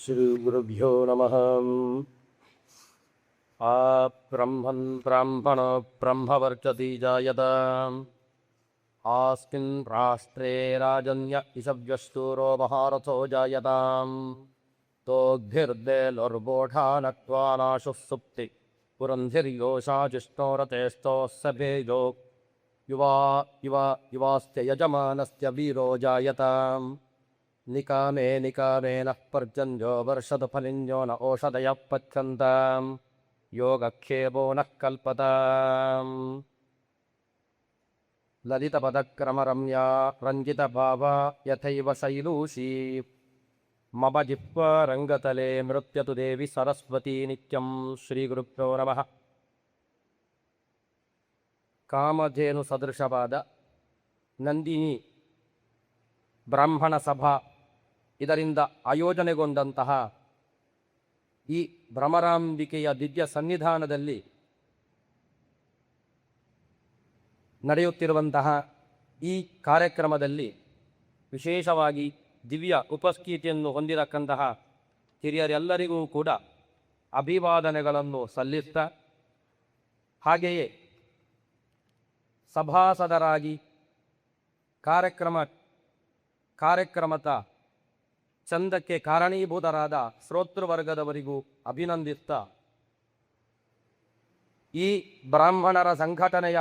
श्रीगुरुभ्यो नमः। ब्रह्मन् ब्राह्मणो ब्रह्मवर्चति जायताम् आस्मिन् राष्ट्रे राजन्य इषव्यस्तूरो महारथो जायताम् तोग्भिर्देलुर्बोढा नक्त्वा नाशुः सुप्ति पुरन्धिर्योषा जिष्णोरतेस्तोऽस्य भेजो युवास्त्य यजमानस्य वीरो जायताम् निकामे निकामेनः पर्जन्यो वर्षदफलिन्यो न ओषधयः पच्छन्ताम् योगक्षेपो नः कल्पताम् ललितपदक्रमरम्या रञ्जितभावा यथैव शैलूषी मम जिह्वा रङ्गतले नृत्यतु देवी सरस्वती नित्यं ಶ್ರೀಗುರುಭ್ಯೋ ನಮಃ. ಕಾಮಧೇನು ಸದೃಶವಾದ ನಂದಿನಿ ಬ್ರಾಹ್ಮಣ ಸಭಾ ಇದರಿಂದ ಆಯೋಜನೆಗೊಂಡಂತಹ ಈ ಭ್ರಮರಾಂಬಿಕೆಯ ದಿವ್ಯ ಸನ್ನಿಧಾನದಲ್ಲಿ ನಡೆಯುತ್ತಿರುವಂತಹ ಈ ಕಾರ್ಯಕ್ರಮದಲ್ಲಿ ವಿಶೇಷವಾಗಿ ದಿವ್ಯ ಉಪಸ್ಥಿತಿಯನ್ನು ಹೊಂದಿರತಕ್ಕಂತಹ ಹಿರಿಯರೆಲ್ಲರಿಗೂ ಕೂಡ ಅಭಿವಾದನೆಗಳನ್ನು ಸಲ್ಲಿಸ್ತಾ, ಹಾಗೆಯೇ ಸಭಾಸದರಾಗಿ ಕಾರ್ಯಕ್ರಮದ ಚಂದಕ್ಕೆ ಕಾರಣೀಭೂತರಾದ ಶ್ರೋತೃವರ್ಗದವರಿಗೂ ಅಭಿನಂದಿಸ್ತಾ, ಈ ಬ್ರಾಹ್ಮಣರ ಸಂಘಟನೆಯ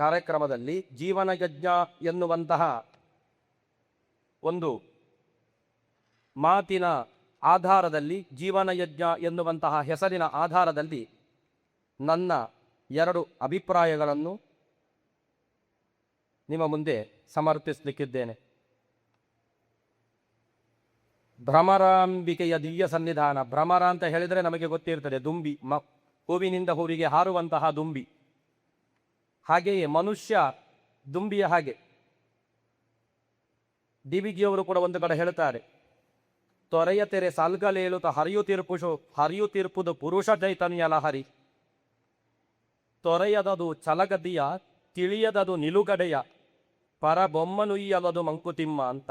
ಕಾರ್ಯಕ್ರಮದಲ್ಲಿ ಜೀವನಯಜ್ಞ ಎನ್ನುವಂತಹ ಒಂದು ಮಾತಿನ ಆಧಾರದಲ್ಲಿ, ಜೀವನಯಜ್ಞ ಎನ್ನುವಂತಹ ಹೆಸರಿನ ಆಧಾರದಲ್ಲಿ ನನ್ನ 2 ಅಭಿಪ್ರಾಯಗಳನ್ನು ನಿಮ್ಮ ಮುಂದೆ ಸಮರ್ಪಿಸಲಿಕ್ಕಿದ್ದೇನೆ. ಭ್ರಮರಾಂಬಿಕೆಯ ದಿವ್ಯ ಸನ್ನಿಧಾನ. ಭ್ರಮರ ಅಂತ ಹೇಳಿದರೆ ನಮಗೆ ಗೊತ್ತಿರ್ತದೆ, ದುಂಬಿ, ಹೂವಿನಿಂದ ಹೂವಿಗೆ ಹಾರುವಂತಹ ದುಂಬಿ. ಹಾಗೆಯೇ ಮನುಷ್ಯ ದುಂಬಿಯ ಹಾಗೆ. ಡಿವಿಜಿಯವರು ಕೂಡ ಒಂದು ಕಡೆ ಹೇಳ್ತಾರೆ, ತೊರೆಯ ತೆರೆ ಸಾಲ್ಗಲೇಳುತ್ತ ಹರಿಯುತ್ತಿರ್ಪುದು ಪುರುಷ ಚೈತನ್ಯ ಲಹರಿ, ತೊರೆಯದದು ಛಲಗದಿಯ ತಿಳಿಯದದು ನಿಲುಗಡೆಯ ಪರಬೊಮ್ಮನುಯ್ಯಲದು ಮಂಕುತಿಮ್ಮ ಅಂತ.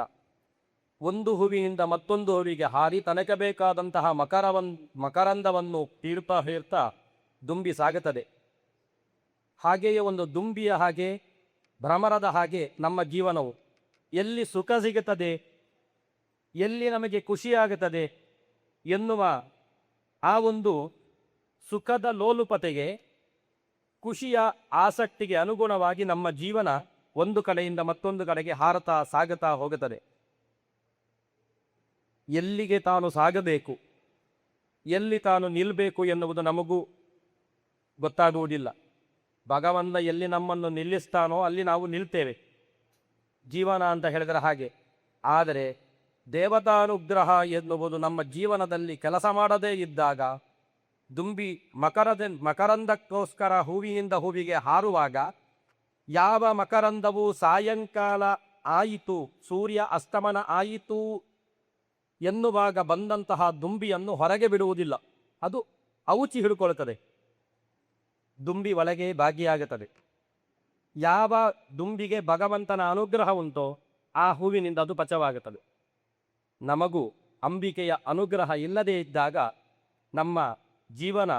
ಒಂದು ಹೂವಿನಿಂದ ಮತ್ತೊಂದು ಹೂವಿಗೆ ಹಾರಿ ತನಕ ಬೇಕಾದಂತಹ ಮಕರಂದವನ್ನು ತೀರ್ತಾ ದುಂಬಿ ಸಾಗುತ್ತದೆ. ಹಾಗೆಯೇ ಒಂದು ದುಂಬಿಯ ಹಾಗೆ, ಭ್ರಮರದ ಹಾಗೆ ನಮ್ಮ ಜೀವನವು. ಎಲ್ಲಿ ಸುಖ ಸಿಗುತ್ತದೆ, ಎಲ್ಲಿ ನಮಗೆ ಖುಷಿಯಾಗುತ್ತದೆ ಎನ್ನುವ ಆ ಒಂದು ಸುಖದ ಲೋಲುಪತೆಗೆ, ಖುಷಿಯ ಆಸಕ್ತಿಗೆ ಅನುಗುಣವಾಗಿ ನಮ್ಮ ಜೀವನ ಒಂದು ಕಡೆಯಿಂದ ಮತ್ತೊಂದು ಕಡೆಗೆ ಹಾರತಾ ಸಾಗುತ್ತಾ ಹೋಗುತ್ತದೆ. ಎಲ್ಲಿಗೆ ತಾನು ಸಾಗಬೇಕು, ಎಲ್ಲಿ ತಾನು ನಿಲ್ಲಬೇಕು ಎನ್ನುವುದು ನಮಗೂ ಗೊತ್ತಾಗುವುದಿಲ್ಲ. ಭಗವಂತ ಎಲ್ಲಿ ನಮ್ಮನ್ನು ನಿಲ್ಲಿಸ್ತಾನೋ ಅಲ್ಲಿ ನಾವು ನಿಲ್ತೇವೆ. ಜೀವನ ಅಂತ ಹೇಳಿದರೆ ಹಾಗೆ. ಆದರೆ ದೇವತಾನುಗ್ರಹ ಎನ್ನುವುದು ನಮ್ಮ ಜೀವನದಲ್ಲಿ ಕೆಲಸ ಮಾಡದೇ ಇದ್ದಾಗ, ದುಂಬಿ ಮಕರಂದಕ್ಕೋಸ್ಕರ ಹೂವಿನಿಂದ ಹೂವಿಗೆ ಹಾರುವಾಗ, ಯಾವ ಮಕರಂದವು ಸಾಯಂಕಾಲ ಆಯಿತು, ಸೂರ್ಯ ಅಸ್ತಮನ ಆಯಿತು ಎನ್ನುವಾಗ ಬಂದಂತಹ ದುಂಬಿಯನ್ನು ಹೊರಗೆ ಬಿಡುವುದಿಲ್ಲ. ಅದು ಔಚಿ ಹಿಡ್ಕೊಳ್ತದೆ, ದುಂಬಿ ಒಳಗೆ ಭಾಗಿಯಾಗುತ್ತದೆ. ಯಾವ ದುಂಬಿಗೆ ಭಗವಂತನ ಅನುಗ್ರಹ ಉಂಟೋ ಆ ಹೂವಿನಿಂದ ಅದು ಪಚವಾಗುತ್ತದೆ. ನಮಗೂ ಅಂಬಿಕೆಯ ಅನುಗ್ರಹ ಇಲ್ಲದೇ ಇದ್ದಾಗ ನಮ್ಮ ಜೀವನ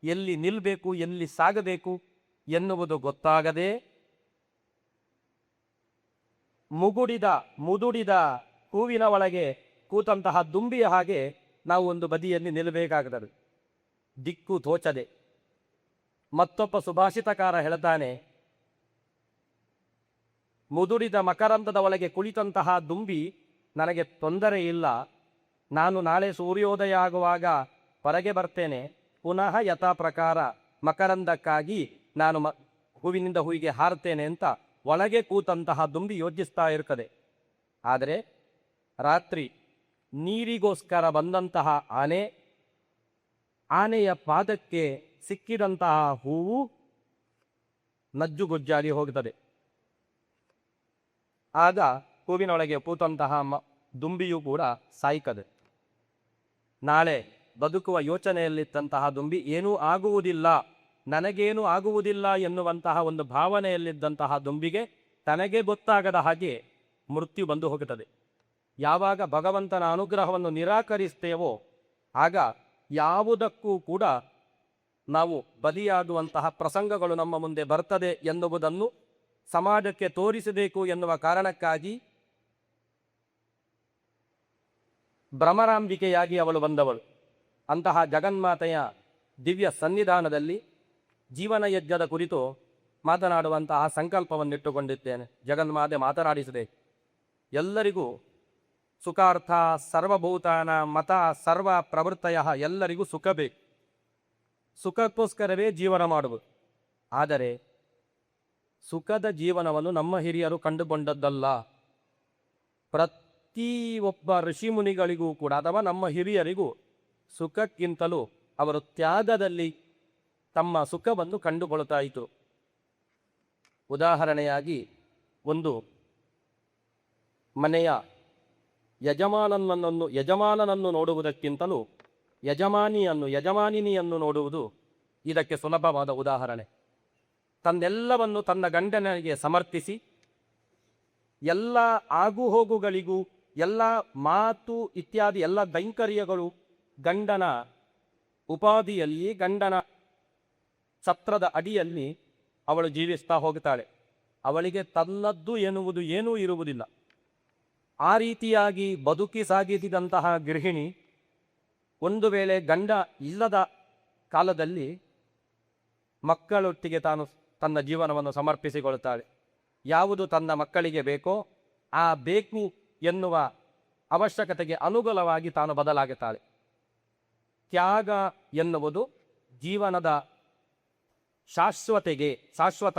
ಎಲ್ಲಿ ನಿಲ್ಲಬೇಕು, ಎಲ್ಲಿ ಸಾಗಬೇಕು ಎನ್ನುವುದು ಗೊತ್ತಾಗದೆ ಮುದುಡಿದ ಹೂವಿನ ಒಳಗೆ ಕೂತಂತಹ ದುಂಬಿಯ ಹಾಗೆ ನಾವು ಒಂದು ಬದಿಯಲ್ಲಿ ನಿಲ್ಲಬೇಕಾಗುತ್ತದೆ, ದಿಕ್ಕು ತೋಚದೆ. ಮತ್ತೊಬ್ಬ ಸುಭಾಷಿತಕಾರ ಹೇಳ್ತಾನೆ, ಮುದುಡಿದ ಮಕರಂದದ ಒಳಗೆ ಕುಳಿತಂತಹ ದುಂಬಿ ನನಗೆ ತೊಂದರೆ ಇಲ್ಲ, ನಾನು ನಾಳೆ ಸೂರ್ಯೋದಯ ಆಗುವಾಗ ಹೊರಗೆ ಬರ್ತೇನೆ, ಪುನಃ ಯಥಾ ಪ್ರಕಾರ ಮಕರಂದಕ್ಕಾಗಿ ನಾನು ಹೂವಿನಿಂದ ಹೂವಿಗೆ ಹಾರ್ತೇನೆ ಅಂತ ಒಳಗೆ ಕೂತಂತಹ ದುಂಬಿ ಯೋಚಿಸ್ತಾ ಇರ್ತದೆ. ಆದರೆ ರಾತ್ರಿ ನೀರಿಗೋಸ್ಕರ ಬಂದಂತಹ ಆನೆಯ ಪಾದಕ್ಕೆ ಸಿಕ್ಕಿದಂತಹ ಹೂವು ನಜ್ಜುಗುಜ್ಜಾಗಿ ಹೋಗುತ್ತದೆ. ಆಗ ಹೂವಿನೊಳಗೆ ಕೂತಂತಹ ದುಂಬಿಯೂ ಕೂಡ ಸಾಯ್ಕದೆ. ನಾಳೆ ಬದುಕುವ ಯೋಚನೆಯಲ್ಲಿದ್ದಂತಹ ದುಂಬಿ ಏನೂ ಆಗುವುದಿಲ್ಲ, ನನಗೇನೂ ಆಗುವುದಿಲ್ಲ ಎನ್ನುವಂತಹ ಒಂದು ಭಾವನೆಯಲ್ಲಿದ್ದಂತಹ ದುಂಬಿಗೆ ತನಗೆ ಗೊತ್ತಾಗದ ಹಾಗೆ ಮೃತ್ಯು ಬಂದು ಹೋಗುತ್ತದೆ. ಯಾವಾಗ ಭಗವಂತನ ಅನುಗ್ರಹವನ್ನು ನಿರಾಕರಿಸ್ತೇವೋ ಆಗ ಯಾವುದಕ್ಕೂ ಕೂಡ ನಾವು ಬಲಿಯಾಗುವಂತಹ ಪ್ರಸಂಗಗಳು ನಮ್ಮ ಮುಂದೆ ಬರ್ತದೆ ಎನ್ನುವುದನ್ನು ಸಮಾಜಕ್ಕೆ ತೋರಿಸಬೇಕು ಎನ್ನುವ ಕಾರಣಕ್ಕಾಗಿ ಭ್ರಮರಾಂಬಿಕೆಯಾಗಿ ಅವಳು ಬಂದವಳು. ಅಂತಹ ಜಗನ್ಮಾತೆಯ ದಿವ್ಯ ಸನ್ನಿಧಾನದಲ್ಲಿ ಜೀವನ ಯಜ್ಞದ ಕುರಿತು ಮಾತನಾಡುವಂತಹ ಸಂಕಲ್ಪವನ್ನಿಟ್ಟುಕೊಂಡಿದ್ದೇನೆ. ಜಗನ್ಮಾತೆ ಮಾತನಾಡಿಸಿದೆ. ಎಲ್ಲರಿಗೂ ಸುಖಾರ್ಥ ಸರ್ವಭೂತಾನ ಮತ ಸರ್ವ ಪ್ರವೃತ್ತಯ, ಎಲ್ಲರಿಗೂ ಸುಖ ಬೇಕು. ಸುಖಕ್ಕೋಸ್ಕರವೇ ಜೀವನ ಮಾಡುವುದು. ಆದರೆ ಸುಖದ ಜೀವನವನ್ನು ನಮ್ಮ ಹಿರಿಯರು ಕಂಡುಕೊಂಡದ್ದಲ್ಲ. ಪ್ರತಿಯೊಬ್ಬ ಋಷಿಮುನಿಗಳಿಗೂ ಕೂಡ ಅಥವಾ ನಮ್ಮ ಹಿರಿಯರಿಗೂ ಸುಖಕ್ಕಿಂತಲೂ ಅವರು ತ್ಯಾಗದಲ್ಲಿ ತಮ್ಮ ಸುಖವನ್ನು ಕಂಡುಕೊಳ್ತಾ ಇತ್ತು. ಉದಾಹರಣೆಯಾಗಿ ಒಂದು ಮನೆಯ ಯಜಮಾನನನ್ನು ನೋಡುವುದಕ್ಕಿಂತಲೂ ಯಜಮಾನಿನಿಯನ್ನು ನೋಡುವುದು ಇದಕ್ಕೆ ಸುಲಭವಾದ ಉದಾಹರಣೆ. ತನ್ನೆಲ್ಲವನ್ನು ತನ್ನ ಗಂಡನಿಗೆ ಸಮರ್ಪಿಸಿ ಎಲ್ಲ ಆಗುಹೋಗುಗಳಿಗೂ ಎಲ್ಲ ಮಾತು ಇತ್ಯಾದಿ ಎಲ್ಲ ಕೈಂಕರ್ಯಗಳು ಗಂಡನ ಉಪಾಧಿಯಲ್ಲಿ ಗಂಡನ ಛತ್ರದ ಅಡಿಯಲ್ಲಿ ಅವಳು ಜೀವಿಸ್ತಾ ಹೋಗ್ತಾಳೆ. ಅವಳಿಗೆ ತನ್ನದ್ದು ಎನ್ನುವುದು ಏನೂ ಇರುವುದಿಲ್ಲ. ಆ ರೀತಿಯಾಗಿ ಬದುಕಿ ಸಾಗಿಸಿದಂತಹ ಗೃಹಿಣಿ ಒಂದು ವೇಳೆ ಗಂಡ ಇಲ್ಲದ ಕಾಲದಲ್ಲಿ ಮಕ್ಕಳೊಟ್ಟಿಗೆ ತಾನು ತನ್ನ ಜೀವನವನ್ನು ಸಮರ್ಪಿಸಿಕೊಳ್ತಾಳೆ. ಯಾವುದು ತನ್ನ ಮಕ್ಕಳಿಗೆ ಬೇಕೋ ಆ ಬೇಕು ಎನ್ನುವ ಅವಶ್ಯಕತೆಗೆ ಅನುಗುಣವಾಗಿ ತಾನು ಬದಲಾಗುತ್ತಾಳೆ. ತ್ಯಾಗ ಎನ್ನುವುದು ಜೀವನದ ಶಾಶ್ವತ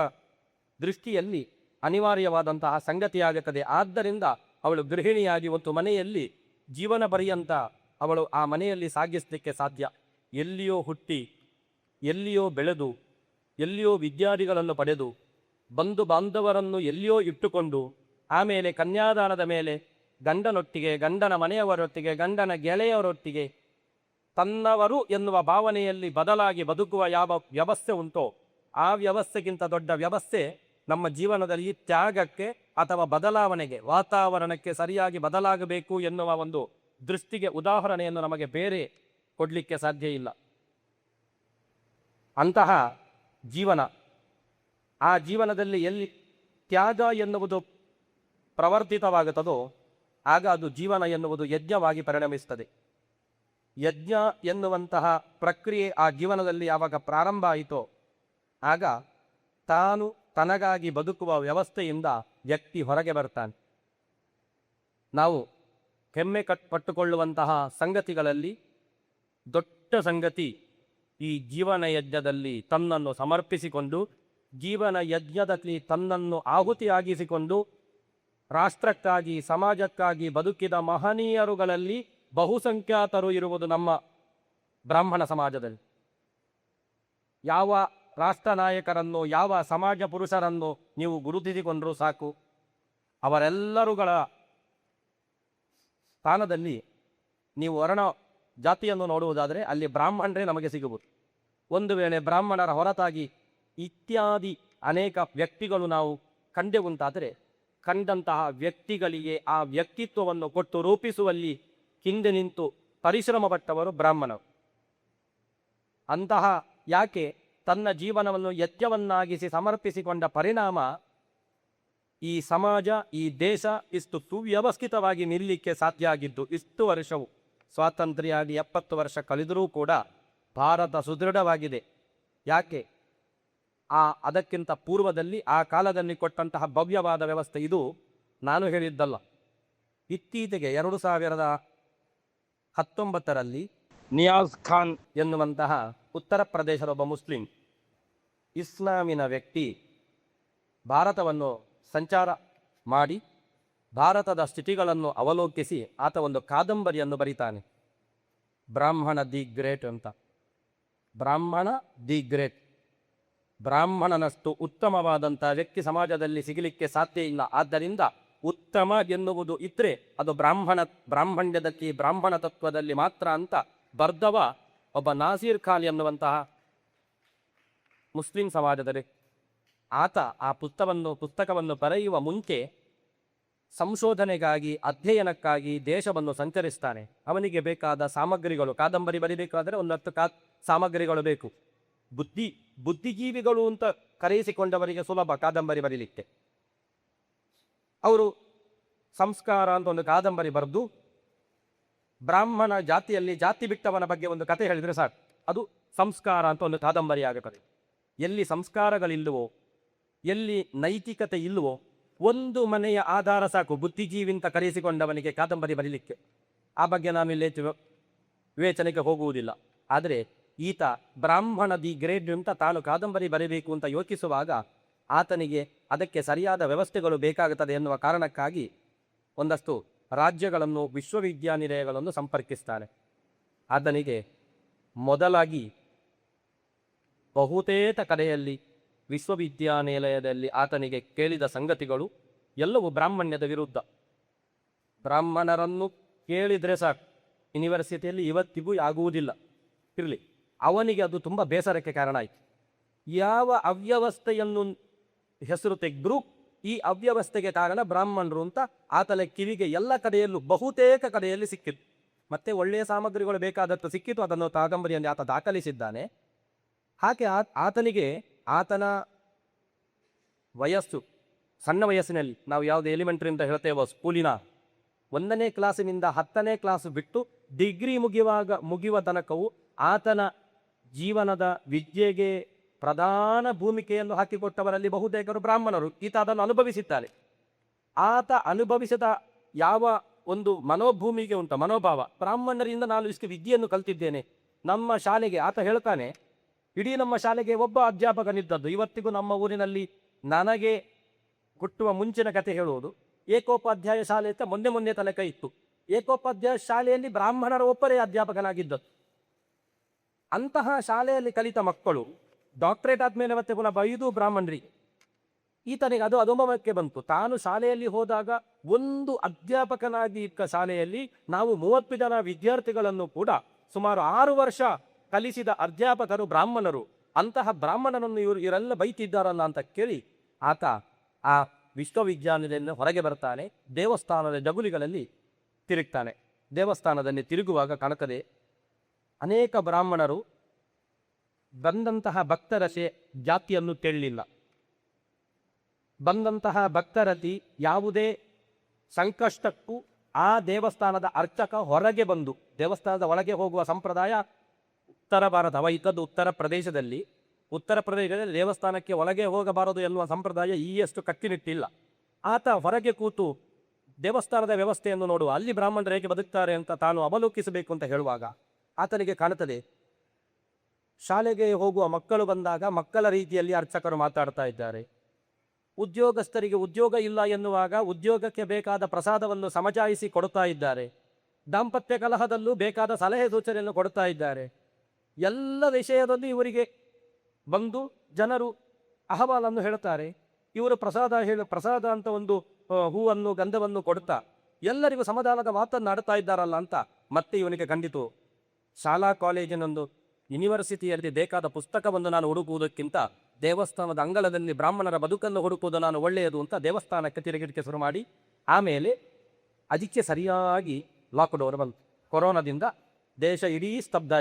ದೃಷ್ಟಿಯಲ್ಲಿ ಅನಿವಾರ್ಯವಾದಂತಹ ಸಂಗತಿಯಾಗುತ್ತದೆ. ಆದ್ದರಿಂದ ಅವಳು ಗೃಹಿಣಿಯಾಗಿ ಒಂದು ಮನೆಯಲ್ಲಿ ಜೀವನ ಪರ್ಯಂತ ಅವಳು ಆ ಮನೆಯಲ್ಲಿ ಸಾಗಿಸಲಿಕ್ಕೆ ಸಾಧ್ಯ. ಎಲ್ಲಿಯೋ ಹುಟ್ಟಿ, ಎಲ್ಲಿಯೋ ಬೆಳೆದು, ಎಲ್ಲಿಯೋ ವಿದ್ಯಾರ್ಥಿಗಳನ್ನು ಪಡೆದು, ಬಂಧು ಬಾಂಧವರನ್ನು ಎಲ್ಲಿಯೋ ಇಟ್ಟುಕೊಂಡು, ಆಮೇಲೆ ಕನ್ಯಾದಾನದ ಮೇಲೆ ಗಂಡನೊಟ್ಟಿಗೆ, ಗಂಡನ ಮನೆಯವರೊಟ್ಟಿಗೆ, ಗಂಡನ ಗೆಳೆಯರೊಟ್ಟಿಗೆ ತನ್ನವರು ಎನ್ನುವ ಭಾವನೆಯಲ್ಲಿ ಬದಲಾಗಿ ಬದುಕುವ ಯಾವ ವ್ಯವಸ್ಥೆ ಉಂಟೋ ಆ ವ್ಯವಸ್ಥೆಗಿಂತ ದೊಡ್ಡ ವ್ಯವಸ್ಥೆ ನಮ್ಮ ಜೀವನದಲ್ಲಿ ತ್ಯಾಗಕ್ಕೆ ಅಥವಾ ಬದಲಾವಣೆಗೆ, ವಾತಾವರಣಕ್ಕೆ ಸರಿಯಾಗಿ ಬದಲಾಗಬೇಕು ಎನ್ನುವ ಒಂದು ದೃಷ್ಟಿಗೆ ಉದಾಹರಣೆಯನ್ನು ನಮಗೆ ಬೇರೆ ಕೊಡಲಿಕ್ಕೆ ಸಾಧ್ಯ ಇಲ್ಲ. ಅಂತಹ ಜೀವನ, ಆ ಜೀವನದಲ್ಲಿ ಎಲ್ಲಿ ತ್ಯಾಗ ಎನ್ನುವುದು ಪ್ರವರ್ತಿತವಾಗುತ್ತದೋ ಆಗ ಅದು ಜೀವನ ಎನ್ನುವುದು ಯಜ್ಞವಾಗಿ ಪರಿಣಮಿಸುತ್ತದೆ. ಯಜ್ಞ ಎನ್ನುವಂತಹ ಪ್ರಕ್ರಿಯೆ ಆ ಜೀವನದಲ್ಲಿ ಯಾವಾಗ ಪ್ರಾರಂಭ ಆಯಿತೋ ಆಗ ತಾನು ತನಗಾಗಿ ಬದುಕುವ ವ್ಯವಸ್ಥೆಯಿಂದ ವ್ಯಕ್ತಿ ಹೊರಗೆ ಬರ್ತಾನೆ. ನಾವು ಹೆಮ್ಮೆ ಪಟ್ಟುಕೊಳ್ಳುವಂತಹ ಸಂಗತಿಗಳಲ್ಲಿ ದೊಡ್ಡ ಸಂಗತಿ ಈ ಜೀವನ ಯಜ್ಞದಲ್ಲಿ ತನ್ನನ್ನು ಸಮರ್ಪಿಸಿಕೊಂಡು, ಜೀವನ ಯಜ್ಞದಲ್ಲಿ ತನ್ನನ್ನು ಆಹುತಿಯಾಗಿಸಿಕೊಂಡು ರಾಷ್ಟ್ರಕ್ಕಾಗಿ ಸಮಾಜಕ್ಕಾಗಿ ಬದುಕಿದ ಮಹನೀಯರುಗಳಲ್ಲಿ ಬಹುಸಂಖ್ಯಾತರು ಇರುವುದು ನಮ್ಮ ಬ್ರಾಹ್ಮಣ ಸಮಾಜದಲ್ಲಿ. ಯಾವ ರಾಷ್ಟ್ರ ನಾಯಕರನ್ನು, ಯಾವ ಸಮಾಜ ಪುರುಷರನ್ನು ನೀವು ಗುರುತಿಸಿಕೊಂಡರೂ ಸಾಕು, ಅವರೆಲ್ಲರುಗಳ ಸ್ಥಾನದಲ್ಲಿ ನೀವು ವರ್ಣ ಜಾತಿಯನ್ನು ನೋಡುವುದಾದರೆ ಅಲ್ಲಿ ಬ್ರಾಹ್ಮಣರೇ ನಮಗೆ ಸಿಗುವುದು. ಒಂದು ವೇಳೆ ಬ್ರಾಹ್ಮಣರ ಹೊರತಾಗಿ ಇತ್ಯಾದಿ ಅನೇಕ ವ್ಯಕ್ತಿಗಳು ನಾವು ಕಂಡೆವುಂಟಾದರೆ ಕಂಡಂತಹ ವ್ಯಕ್ತಿಗಳಿಗೆ ಆ ವ್ಯಕ್ತಿತ್ವವನ್ನು ಕೊಟ್ಟು ರೂಪಿಸುವಲ್ಲಿ ಹಿಂದೆ ನಿಂತು ಪರಿಶ್ರಮ ಪಟ್ಟವರು ಬ್ರಾಹ್ಮಣರು. ಅಂತಹ ಯಾಕೆ ತನ್ನ ಜೀವನವನ್ನು ಯಜ್ಞವನ್ನಾಗಿಸಿ ಸಮರ್ಪಿಸಿಕೊಂಡ ಪರಿಣಾಮ ಈ ಸಮಾಜ, ಈ ದೇಶ ಇಷ್ಟು ಸುವ್ಯವಸ್ಥಿತವಾಗಿ ನಿಲ್ಲಲಿಕ್ಕೆ ಸಾಧ್ಯ ಆಗಿದ್ದು. ಇಷ್ಟು ವರ್ಷವು ಸ್ವಾತಂತ್ರ್ಯ ಆಗಿ 70 ವರ್ಷ ಕಳೆದರೂ ಕೂಡ ಭಾರತ ಸುದೃಢವಾಗಿದೆ. ಯಾಕೆ? ಅದಕ್ಕಿಂತ ಪೂರ್ವದಲ್ಲಿ ಆ ಕಾಲದಲ್ಲಿ ಕೊಟ್ಟಂತಹ ಭವ್ಯವಾದ ವ್ಯವಸ್ಥೆ. ಇದು ನಾನು ಹೇಳಿದ್ದಲ್ಲ. ಇತ್ತೀಚೆಗೆ 2019ರಲ್ಲಿ ನಿಯಾಜ್ ಖಾನ್ ಎನ್ನುವಂತಹ ಉತ್ತರ ಪ್ರದೇಶದ ಒಬ್ಬ ಮುಸ್ಲಿಂ ಇಸ್ಲಾಮಿನ ವ್ಯಕ್ತಿ ಭಾರತವನ್ನು ಸಂಚಾರ ಮಾಡಿ ಭಾರತದ ಸ್ಥಿತಿಗಳನ್ನು ಅವಲೋಕಿಸಿ ಆತ ಒಂದು ಕಾದಂಬರಿಯನ್ನು ಬರೀತಾನೆ, ಬ್ರಾಹ್ಮಣ ದಿ ಗ್ರೇಟ್ ಅಂತ. ಬ್ರಾಹ್ಮಣ ದಿ ಗ್ರೇಟ್, ಬ್ರಾಹ್ಮಣನಷ್ಟು ಉತ್ತಮವಾದಂಥ ವ್ಯಕ್ತಿ ಸಮಾಜದಲ್ಲಿ ಸಿಗಲಿಕ್ಕೆ ಸಾಧ್ಯ ಇಲ್ಲ. ಆದ್ದರಿಂದ ಉತ್ತಮ ಎನ್ನುವುದು ಇದ್ರೆ ಅದು ಬ್ರಾಹ್ಮಣ್ಯದಲ್ಲಿ, ಬ್ರಾಹ್ಮಣ ತತ್ವದಲ್ಲಿ ಮಾತ್ರ ಅಂತ ಬರ್ದವ ಒಬ್ಬ ನಾಸೀರ್ ಖಾನ್ ಎನ್ನುವಂತಹ ಮುಸ್ಲಿಂ ಸಮಾಜದಲ್ಲಿ. ಆತ ಆ ಪುಸ್ತಕವನ್ನು ಬರೆಯುವ ಮುಂಚೆ ಸಂಶೋಧನೆಗಾಗಿ ಅಧ್ಯಯನಕ್ಕಾಗಿ ದೇಶವನ್ನು ಸಂಚರಿಸ್ತಾನೆ. ಅವನಿಗೆ ಬೇಕಾದ ಸಾಮಗ್ರಿಗಳು, ಕಾದಂಬರಿ ಬರೀಬೇಕಾದ್ರೆ ಒಂದು 10 ಸಾಮಗ್ರಿಗಳು ಬೇಕು. ಬುದ್ಧಿಜೀವಿಗಳು ಅಂತ ಕರೆಯಿಸಿಕೊಂಡವರಿಗೆ ಸುಲಭ ಕಾದಂಬರಿ ಬರೀಲಿಕ್ಕೆ. ಅವರು ಸಂಸ್ಕಾರ ಅಂತ ಒಂದು ಕಾದಂಬರಿ ಬರೆದು ಬ್ರಾಹ್ಮಣ ಜಾತಿಯಲ್ಲಿ ಜಾತಿ ಬಿಟ್ಟವನ ಬಗ್ಗೆ ಒಂದು ಕತೆ ಹೇಳಿದರೆ ಸಾಕು, ಅದು ಸಂಸ್ಕಾರ ಅಂತ ಒಂದು ಕಾದಂಬರಿ ಆಗುತ್ತದೆ. ಎಲ್ಲಿ ಸಂಸ್ಕಾರಗಳಿಲ್ಲವೋ, ಎಲ್ಲಿ ನೈತಿಕತೆ ಇಲ್ಲವೋ, ಒಂದು ಮನೆಯ ಆಧಾರ ಸಾಕು ಬುದ್ಧಿಜೀವಿ ಅಂತ ಕರೆಯಿಸಿಕೊಂಡವನಿಗೆ ಕಾದಂಬರಿ ಬರೀಲಿಕ್ಕೆ. ಆ ಬಗ್ಗೆ ನಾನು ಇಲ್ಲಿ ವಿವೇಚನೆಗೆ ಹೋಗುವುದಿಲ್ಲ. ಆದರೆ ಈತ ಬ್ರಾಹ್ಮಣ ದಿ ಗ್ರೇಡ್ ಅಂತ ತಾನು ಕಾದಂಬರಿ ಬರೀಬೇಕು ಅಂತ ಯೋಚಿಸುವಾಗ ಆತನಿಗೆ ಅದಕ್ಕೆ ಸರಿಯಾದ ವ್ಯವಸ್ಥೆಗಳು ಬೇಕಾಗುತ್ತದೆ ಎನ್ನುವ ಕಾರಣಕ್ಕಾಗಿ ಒಂದಷ್ಟು ರಾಜ್ಯಗಳನ್ನು, ವಿಶ್ವವಿದ್ಯಾನಿಲಯಗಳನ್ನು ಸಂಪರ್ಕಿಸ್ತಾನೆ. ಆತನಿಗೆ ಮೊದಲಾಗಿ ಬಹುತೇಕ ಕಡೆಯಲ್ಲಿ ವಿಶ್ವವಿದ್ಯಾನಿಲಯದಲ್ಲಿ ಆತನಿಗೆ ಕೇಳಿದ ಸಂಗತಿಗಳು ಎಲ್ಲವೂ ಬ್ರಾಹ್ಮಣ್ಯದ ವಿರುದ್ಧ. ಬ್ರಾಹ್ಮಣರನ್ನು ಕೇಳಿದರೆ ಸಾಕು, ಯೂನಿವರ್ಸಿಟಿಯಲ್ಲಿ ಇವತ್ತಿಗೂ ಆಗುವುದಿಲ್ಲ ಇರಲಿ, ಅವನಿಗೆ ಅದು ತುಂಬ ಬೇಸರಕ್ಕೆ ಕಾರಣ ಆಯಿತು. ಯಾವ ಅವ್ಯವಸ್ಥೆಯನ್ನು ಹೆಸರು ತೆಗೆದ್ರೂ ಈ ಅವ್ಯವಸ್ಥೆಗೆ ಕಾರಣ ಬ್ರಾಹ್ಮಣರು ಅಂತ ಆತನ ಕಿವಿಗೆ ಎಲ್ಲ ಕಡೆಯಲ್ಲೂ ಬಹುತೇಕ ಕಡೆಯಲ್ಲಿ ಸಿಕ್ಕಿತು. ಮತ್ತೆ ಒಳ್ಳೆಯ ಸಾಮಗ್ರಿಗಳು ಬೇಕಾದಷ್ಟು ಸಿಕ್ಕಿತು. ಅದನ್ನು ಕಾದಂಬರಿಯಲ್ಲಿ ಆತ ದಾಖಲಿಸಿದ್ದಾನೆ. ಹಾಗೆ ಆತನಿಗೆ ಆತನ ವಯಸ್ಸು, ಸಣ್ಣ ವಯಸ್ಸಿನಲ್ಲಿ ನಾವು ಯಾವುದು ಎಲಿಮೆಂಟ್ರಿ ಅಂತ ಹೇಳ್ತೇವೋ, ಸ್ಕೂಲಿನ 1ನೇ ಕ್ಲಾಸಿನಿಂದ 10ನೇ ಕ್ಲಾಸ್ ಬಿಟ್ಟು ಡಿಗ್ರಿ ಮುಗಿಯುವ ತನಕವು ಆತನ ಜೀವನದ ವಿದ್ಯೆಗೆ ಪ್ರಧಾನ ಭೂಮಿಕೆಯನ್ನು ಹಾಕಿಕೊಟ್ಟವರಲ್ಲಿ ಬಹುತೇಕರು ಬ್ರಾಹ್ಮಣರು. ಈತ ಅದನ್ನು ಅನುಭವಿಸಿದ್ದಾನೆ. ಆತ ಅನುಭವಿಸಿದ ಯಾವ ಒಂದು ಮನೋಭೂಮಿಗೆ ಉಂಟ ಮನೋಭಾವ, ಬ್ರಾಹ್ಮಣರಿಂದ ನಾನು ಇಷ್ಟು ವಿದ್ಯೆಯನ್ನು ಕಲ್ತಿದ್ದೇನೆ. ನಮ್ಮ ಶಾಲೆಗೆ ಆತ ಹೇಳ್ತಾನೆ, ಇಡೀ ನಮ್ಮ ಶಾಲೆಗೆ ಒಬ್ಬ ಅಧ್ಯಾಪಕನಿದ್ದದ್ದು. ಇವತ್ತಿಗೂ ನಮ್ಮ ಊರಿನಲ್ಲಿ ನನಗೆ ಹುಟ್ಟುವ ಮುಂಚಿನ ಕತೆ ಹೇಳುವುದು, ಏಕೋಪಾಧ್ಯಾಯ ಶಾಲೆ ಅಂತ ಮೊನ್ನೆ ತನಕ ಇತ್ತು. ಏಕೋಪಾಧ್ಯಾಯ ಶಾಲೆಯಲ್ಲಿ ಬ್ರಾಹ್ಮಣರ ಒಬ್ಬರೇ ಅಧ್ಯಾಪಕನಾಗಿದ್ದದ್ದು. ಅಂತಹ ಶಾಲೆಯಲ್ಲಿ ಕಲಿತ ಮಕ್ಕಳು ಡಾಕ್ಟರೇಟ್ ಆದಮೇಲೆ ಮತ್ತೆ ಪುನಃ ಬೈದು ಬ್ರಾಹ್ಮಣರಿಗೆ. ಈತನಿಗೆ ಅದು ಅನುಭವಕ್ಕೆ ಬಂತು. ತಾನು ಶಾಲೆಯಲ್ಲಿ ಹೋದಾಗ ಒಂದು ಅಧ್ಯಾಪಕನಾಗಿ ಇದ್ದ ಶಾಲೆಯಲ್ಲಿ ನಾವು 30 ಜನ ವಿದ್ಯಾರ್ಥಿಗಳನ್ನು ಕೂಡ ಸುಮಾರು 6 ವರ್ಷ ಕಲಿಸಿದ ಅಧ್ಯಾಪಕರು ಬ್ರಾಹ್ಮಣರು. ಅಂತಹ ಬ್ರಾಹ್ಮಣನನ್ನು ಇವರೆಲ್ಲ ಬೈತಿದ್ದಾರಲ್ಲ ಅಂತ ಕೇಳಿ ಆತ ಆ ವಿಶ್ವವಿದ್ಯಾನಿಲಯದಿಂದ ಹೊರಗೆ ಬರ್ತಾನೆ. ದೇವಸ್ಥಾನದ ಜಗುಲಿಗಳಲ್ಲಿ ತಿರುಗ್ತಾನೆ. ದೇವಸ್ಥಾನದಲ್ಲಿ ತಿರುಗುವಾಗ ಕಾಣುತ್ತದೆ, ಅನೇಕ ಬ್ರಾಹ್ಮಣರು ಬಂದಂತಹ ಭಕ್ತರ ಜಾತಿಯನ್ನು ತಿಳಿಲಿಲ್ಲ. ಬಂದಂತಹ ಭಕ್ತರಲ್ಲಿ ಯಾವುದೇ ಸಂಕಷ್ಟಕ್ಕೂ ಆ ದೇವಸ್ಥಾನದ ಅರ್ಚಕ ಹೊರಗೆ ಬಂದು, ದೇವಸ್ಥಾನದ ಒಳಗೆ ಹೋಗುವ ಸಂಪ್ರದಾಯ ಉತ್ತರ ಭಾರತ, ಇದ್ದದ್ದು ಉತ್ತರ ಪ್ರದೇಶದಲ್ಲಿ ದೇವಸ್ಥಾನಕ್ಕೆ ಒಳಗೆ ಹೋಗಬಾರದು ಎನ್ನುವ ಸಂಪ್ರದಾಯ ಈಯಷ್ಟು ಕಟ್ಟಿನಿಟ್ಟಿಲ್ಲ. ಆತ ಹೊರಗೆ ಕೂತು ದೇವಸ್ಥಾನದ ವ್ಯವಸ್ಥೆಯನ್ನು ನೋಡುವ, ಅಲ್ಲಿ ಬ್ರಾಹ್ಮಣರು ಹೇಗೆ ಬದುಕ್ತಾರೆ ಅಂತ ತಾನು ಅವಲೋಕಿಸಬೇಕು ಅಂತ ಹೇಳುವಾಗ ಆತನಿಗೆ ಕಾಣುತ್ತದೆ, ಶಾಲೆಗೆ ಹೋಗುವ ಮಕ್ಕಳು ಬಂದಾಗ ಮಕ್ಕಳ ರೀತಿಯಲ್ಲಿ ಅರ್ಚಕರು ಮಾತಾಡ್ತಾ ಇದ್ದಾರೆ. ಉದ್ಯೋಗಸ್ಥರಿಗೆ ಉದ್ಯೋಗ ಇಲ್ಲ ಎನ್ನುವಾಗ ಉದ್ಯೋಗಕ್ಕೆ ಬೇಕಾದ ಪ್ರಸಾದವನ್ನು ಸಮಜಾಯಿಸಿ ಕೊಡ್ತಾ ಇದ್ದಾರೆ. ದಾಂಪತ್ಯ ಕಲಹದಲ್ಲೂ ಬೇಕಾದ ಸಲಹೆ ಸೂಚನೆಯನ್ನು ಕೊಡ್ತಾ ಇದ್ದಾರೆ. ಎಲ್ಲ ವಿಷಯದಲ್ಲಿ ಇವರಿಗೆ ಬಂದು ಜನರು ಅಹವಾಲನ್ನು ಹೇಳ್ತಾರೆ. ಇವರು ಪ್ರಸಾದ ಅಂತ ಒಂದು ಹೂವನ್ನು ಗಂಧವನ್ನು ಕೊಡ್ತಾ ಎಲ್ಲರಿಗೂ ಸಮಾಧಾನದ ಮಾತನ್ನಾಡ್ತಾ ಇದ್ದಾರಲ್ಲ ಅಂತ ಮತ್ತೆ ಇವನಿಗೆ ಕಂಡಿತು. ಶಾಲಾ ಕಾಲೇಜಿನೊಂದು ಯೂನಿವರ್ಸಿಟಿಯಲ್ಲಿ ಬೇಕಾದ ಪುಸ್ತಕವನ್ನು ನಾನು ಹುಡುಕುವುದಕ್ಕಿಂತ ದೇವಸ್ಥಾನದ ಅಂಗಳದಲ್ಲಿ ಬ್ರಾಹ್ಮಣರ ಬದುಕನ್ನು ಹುಡುಕುವುದು ನಾನು ಒಳ್ಳೆಯದು ಅಂತ ದೇವಸ್ಥಾನಕ್ಕೆ ತಿರುಗಿಡಿಕೆ ಶುರು ಮಾಡಿ, ಆಮೇಲೆ ಅದಕ್ಕೆ ಸರಿಯಾಗಿ ಲಾಕ್ಡೌನ್ ಬಂತು. ಕೊರೋನಾದಿಂದ ದೇಶ ಇಡೀ ಸ್ತಬ್ಧ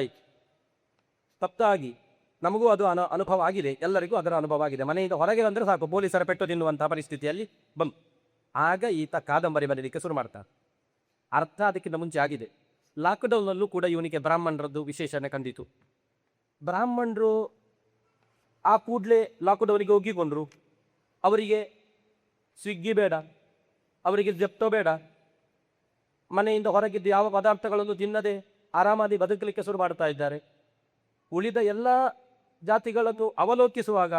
ಆಗಿ ನಮಗೂ ಅದು ಅನುಭವ ಆಗಿದೆ, ಎಲ್ಲರಿಗೂ ಅದರ ಅನುಭವ ಆಗಿದೆ. ಮನೆಯಿಂದ ಹೊರಗೆ ಬಂದರೆ ಸಾಕು ಪೊಲೀಸರ ಪೆಟ್ಟು ತಿನ್ನುವಂತಹ ಪರಿಸ್ಥಿತಿಯಲ್ಲಿ ಬಂತು. ಆಗ ಈತ ಕಾದಂಬರಿ ಬರೀಲಿಕ್ಕೆ ಶುರು ಮಾಡ್ತಾರೆ. ಅರ್ಥ ಅದಕ್ಕಿಂತ ಮುಂಚೆ ಆಗಿದೆ. ಲಾಕ್ಡೌನ್ನಲ್ಲೂ ಕೂಡ ಇವನಿಗೆ ಬ್ರಾಹ್ಮಣರದ್ದು ವಿಶೇಷಣೆ ಕಂಡಿತು. ಬ್ರಾಹ್ಮಣರು ಆ ಕೂಡಲೇ ಲಾಕ್ಡೌನಿಗೆ ಹೋಗಿಕೊಂಡ್ರು. ಅವರಿಗೆ ಸ್ವಿಗ್ಗಿ ಬೇಡ, ಅವರಿಗೆ ಜೆಪ್ಟೋ ಬೇಡ, ಮನೆಯಿಂದ ಹೊರಗಿದ್ದು ಯಾವ ಪದಾರ್ಥಗಳನ್ನು ತಿನ್ನದೆ ಆರಾಮಾಗಿ ಬದುಕಲಿಕ್ಕೆ ಶುರು ಮಾಡ್ತಾ ಇದ್ದಾರೆ. ಉಳಿದ ಎಲ್ಲ ಜಾತಿಗಳನ್ನು ಅವಲೋಕಿಸುವಾಗ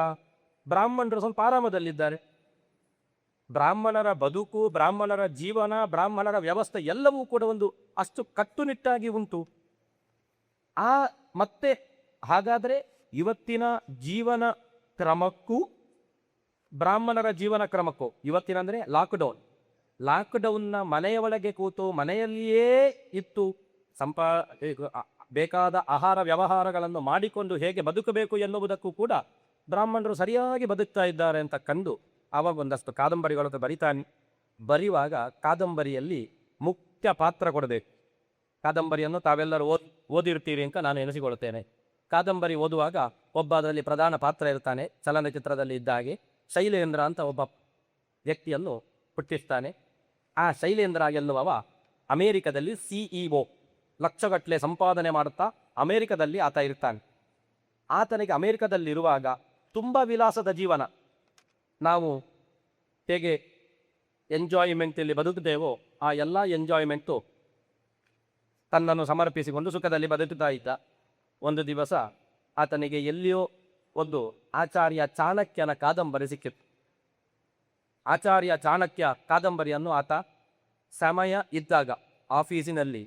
ಬ್ರಾಹ್ಮಣರು ಸ್ವಲ್ಪ ಆರಾಮದಲ್ಲಿದ್ದಾರೆ. ಬ್ರಾಹ್ಮಣರ ಬದುಕು, ಬ್ರಾಹ್ಮಣರ ಜೀವನ, ಬ್ರಾಹ್ಮಣರ ವ್ಯವಸ್ಥೆ ಎಲ್ಲವೂ ಕೂಡ ಒಂದು ಅಷ್ಟು ಕಟ್ಟುನಿಟ್ಟಾಗಿ ಉಂಟು. ಮತ್ತೆ ಹಾಗಾದರೆ ಇವತ್ತಿನ ಜೀವನ ಕ್ರಮಕ್ಕೂ ಬ್ರಾಹ್ಮಣರ ಜೀವನ ಕ್ರಮಕ್ಕೂ, ಇವತ್ತಿನ ಅಂದರೆ ಲಾಕ್ಡೌನ್ನ ಮನೆಯ ಒಳಗೆ ಕೂತು ಮನೆಯಲ್ಲಿಯೇ ಇತ್ತು ಬೇಕಾದ ಆಹಾರ ವ್ಯವಹಾರಗಳನ್ನು ಮಾಡಿಕೊಂಡು ಹೇಗೆ ಬದುಕಬೇಕು ಎನ್ನುವುದಕ್ಕೂ ಕೂಡ ಬ್ರಾಹ್ಮಣರು ಸರಿಯಾಗಿ ಬದುಕ್ತಾ ಇದ್ದಾರೆ ಅಂತ ಕಂಡು ಆವಾಗ ಒಂದಷ್ಟು ಕಾದಂಬರಿಗಳನ್ನು ಬರಿತಾನೆ. ಬರೆಯುವಾಗ ಕಾದಂಬರಿಯಲ್ಲಿ ಮುಖ್ಯ ಪಾತ್ರ ಕೊಡಬೇಕು. ಕಾದಂಬರಿಯನ್ನು ತಾವೆಲ್ಲರೂ ಓದಿರ್ತೀರಿ ಅಂತ ನಾನು ಎನಿಸಿಕೊಳ್ಳುತ್ತೇನೆ. ಕಾದಂಬರಿ ಓದುವಾಗ ಒಬ್ಬ ಅದರಲ್ಲಿ ಪ್ರಧಾನ ಪಾತ್ರ ಇರ್ತಾನೆ. ಚಲನಚಿತ್ರದಲ್ಲಿ ಇದ್ದ ಹಾಗೆ ಶೈಲೇಂದ್ರ ಅಂತ ಒಬ್ಬ ವ್ಯಕ್ತಿಯನ್ನು ಹುಟ್ಟಿಸ್ತಾನೆ. ಆ ಶೈಲೇಂದ್ರ ಎನ್ನುವವ ಅಮೇರಿಕದಲ್ಲಿ CEO, ಲಕ್ಷಗಟ್ಟಲೆ ಸಂಪಾದನೆ ಮಾಡುತ್ತಾ ಅಮೇರಿಕದಲ್ಲಿ ಆತ ಇರ್ತಾನೆ. ಆತನಿಗೆ ಅಮೇರಿಕದಲ್ಲಿರುವಾಗ ತುಂಬ ವಿಲಾಸದ ಜೀವನ. ನಾವು ಹೇಗೆ ಎಂಜಾಯ್ಮೆಂಟಲ್ಲಿ ಬದುಕುತ್ತೇವೋ ಆ ಎಲ್ಲ ಎಂಜಾಯ್ಮೆಂಟು ತನ್ನನ್ನು ಸಮರ್ಪಿಸಿಕೊಂಡು ಸುಖದಲ್ಲಿ ಬದುಕುತ್ತಾ ಇದ್ದ. ಒಂದು ದಿವಸ ಆತನಿಗೆ ಎಲ್ಲಿಯೋ ಒಂದು ಆಚಾರ್ಯ ಚಾಣಕ್ಯನ ಕಾದಂಬರಿ ಸಿಕ್ಕಿತು. ಆಚಾರ್ಯ ಚಾಣಕ್ಯ ಕಾದಂಬರಿಯನ್ನು ಆತ ಸಮಯ ಇದ್ದಾಗ ಆಫೀಸಿನಲ್ಲಿ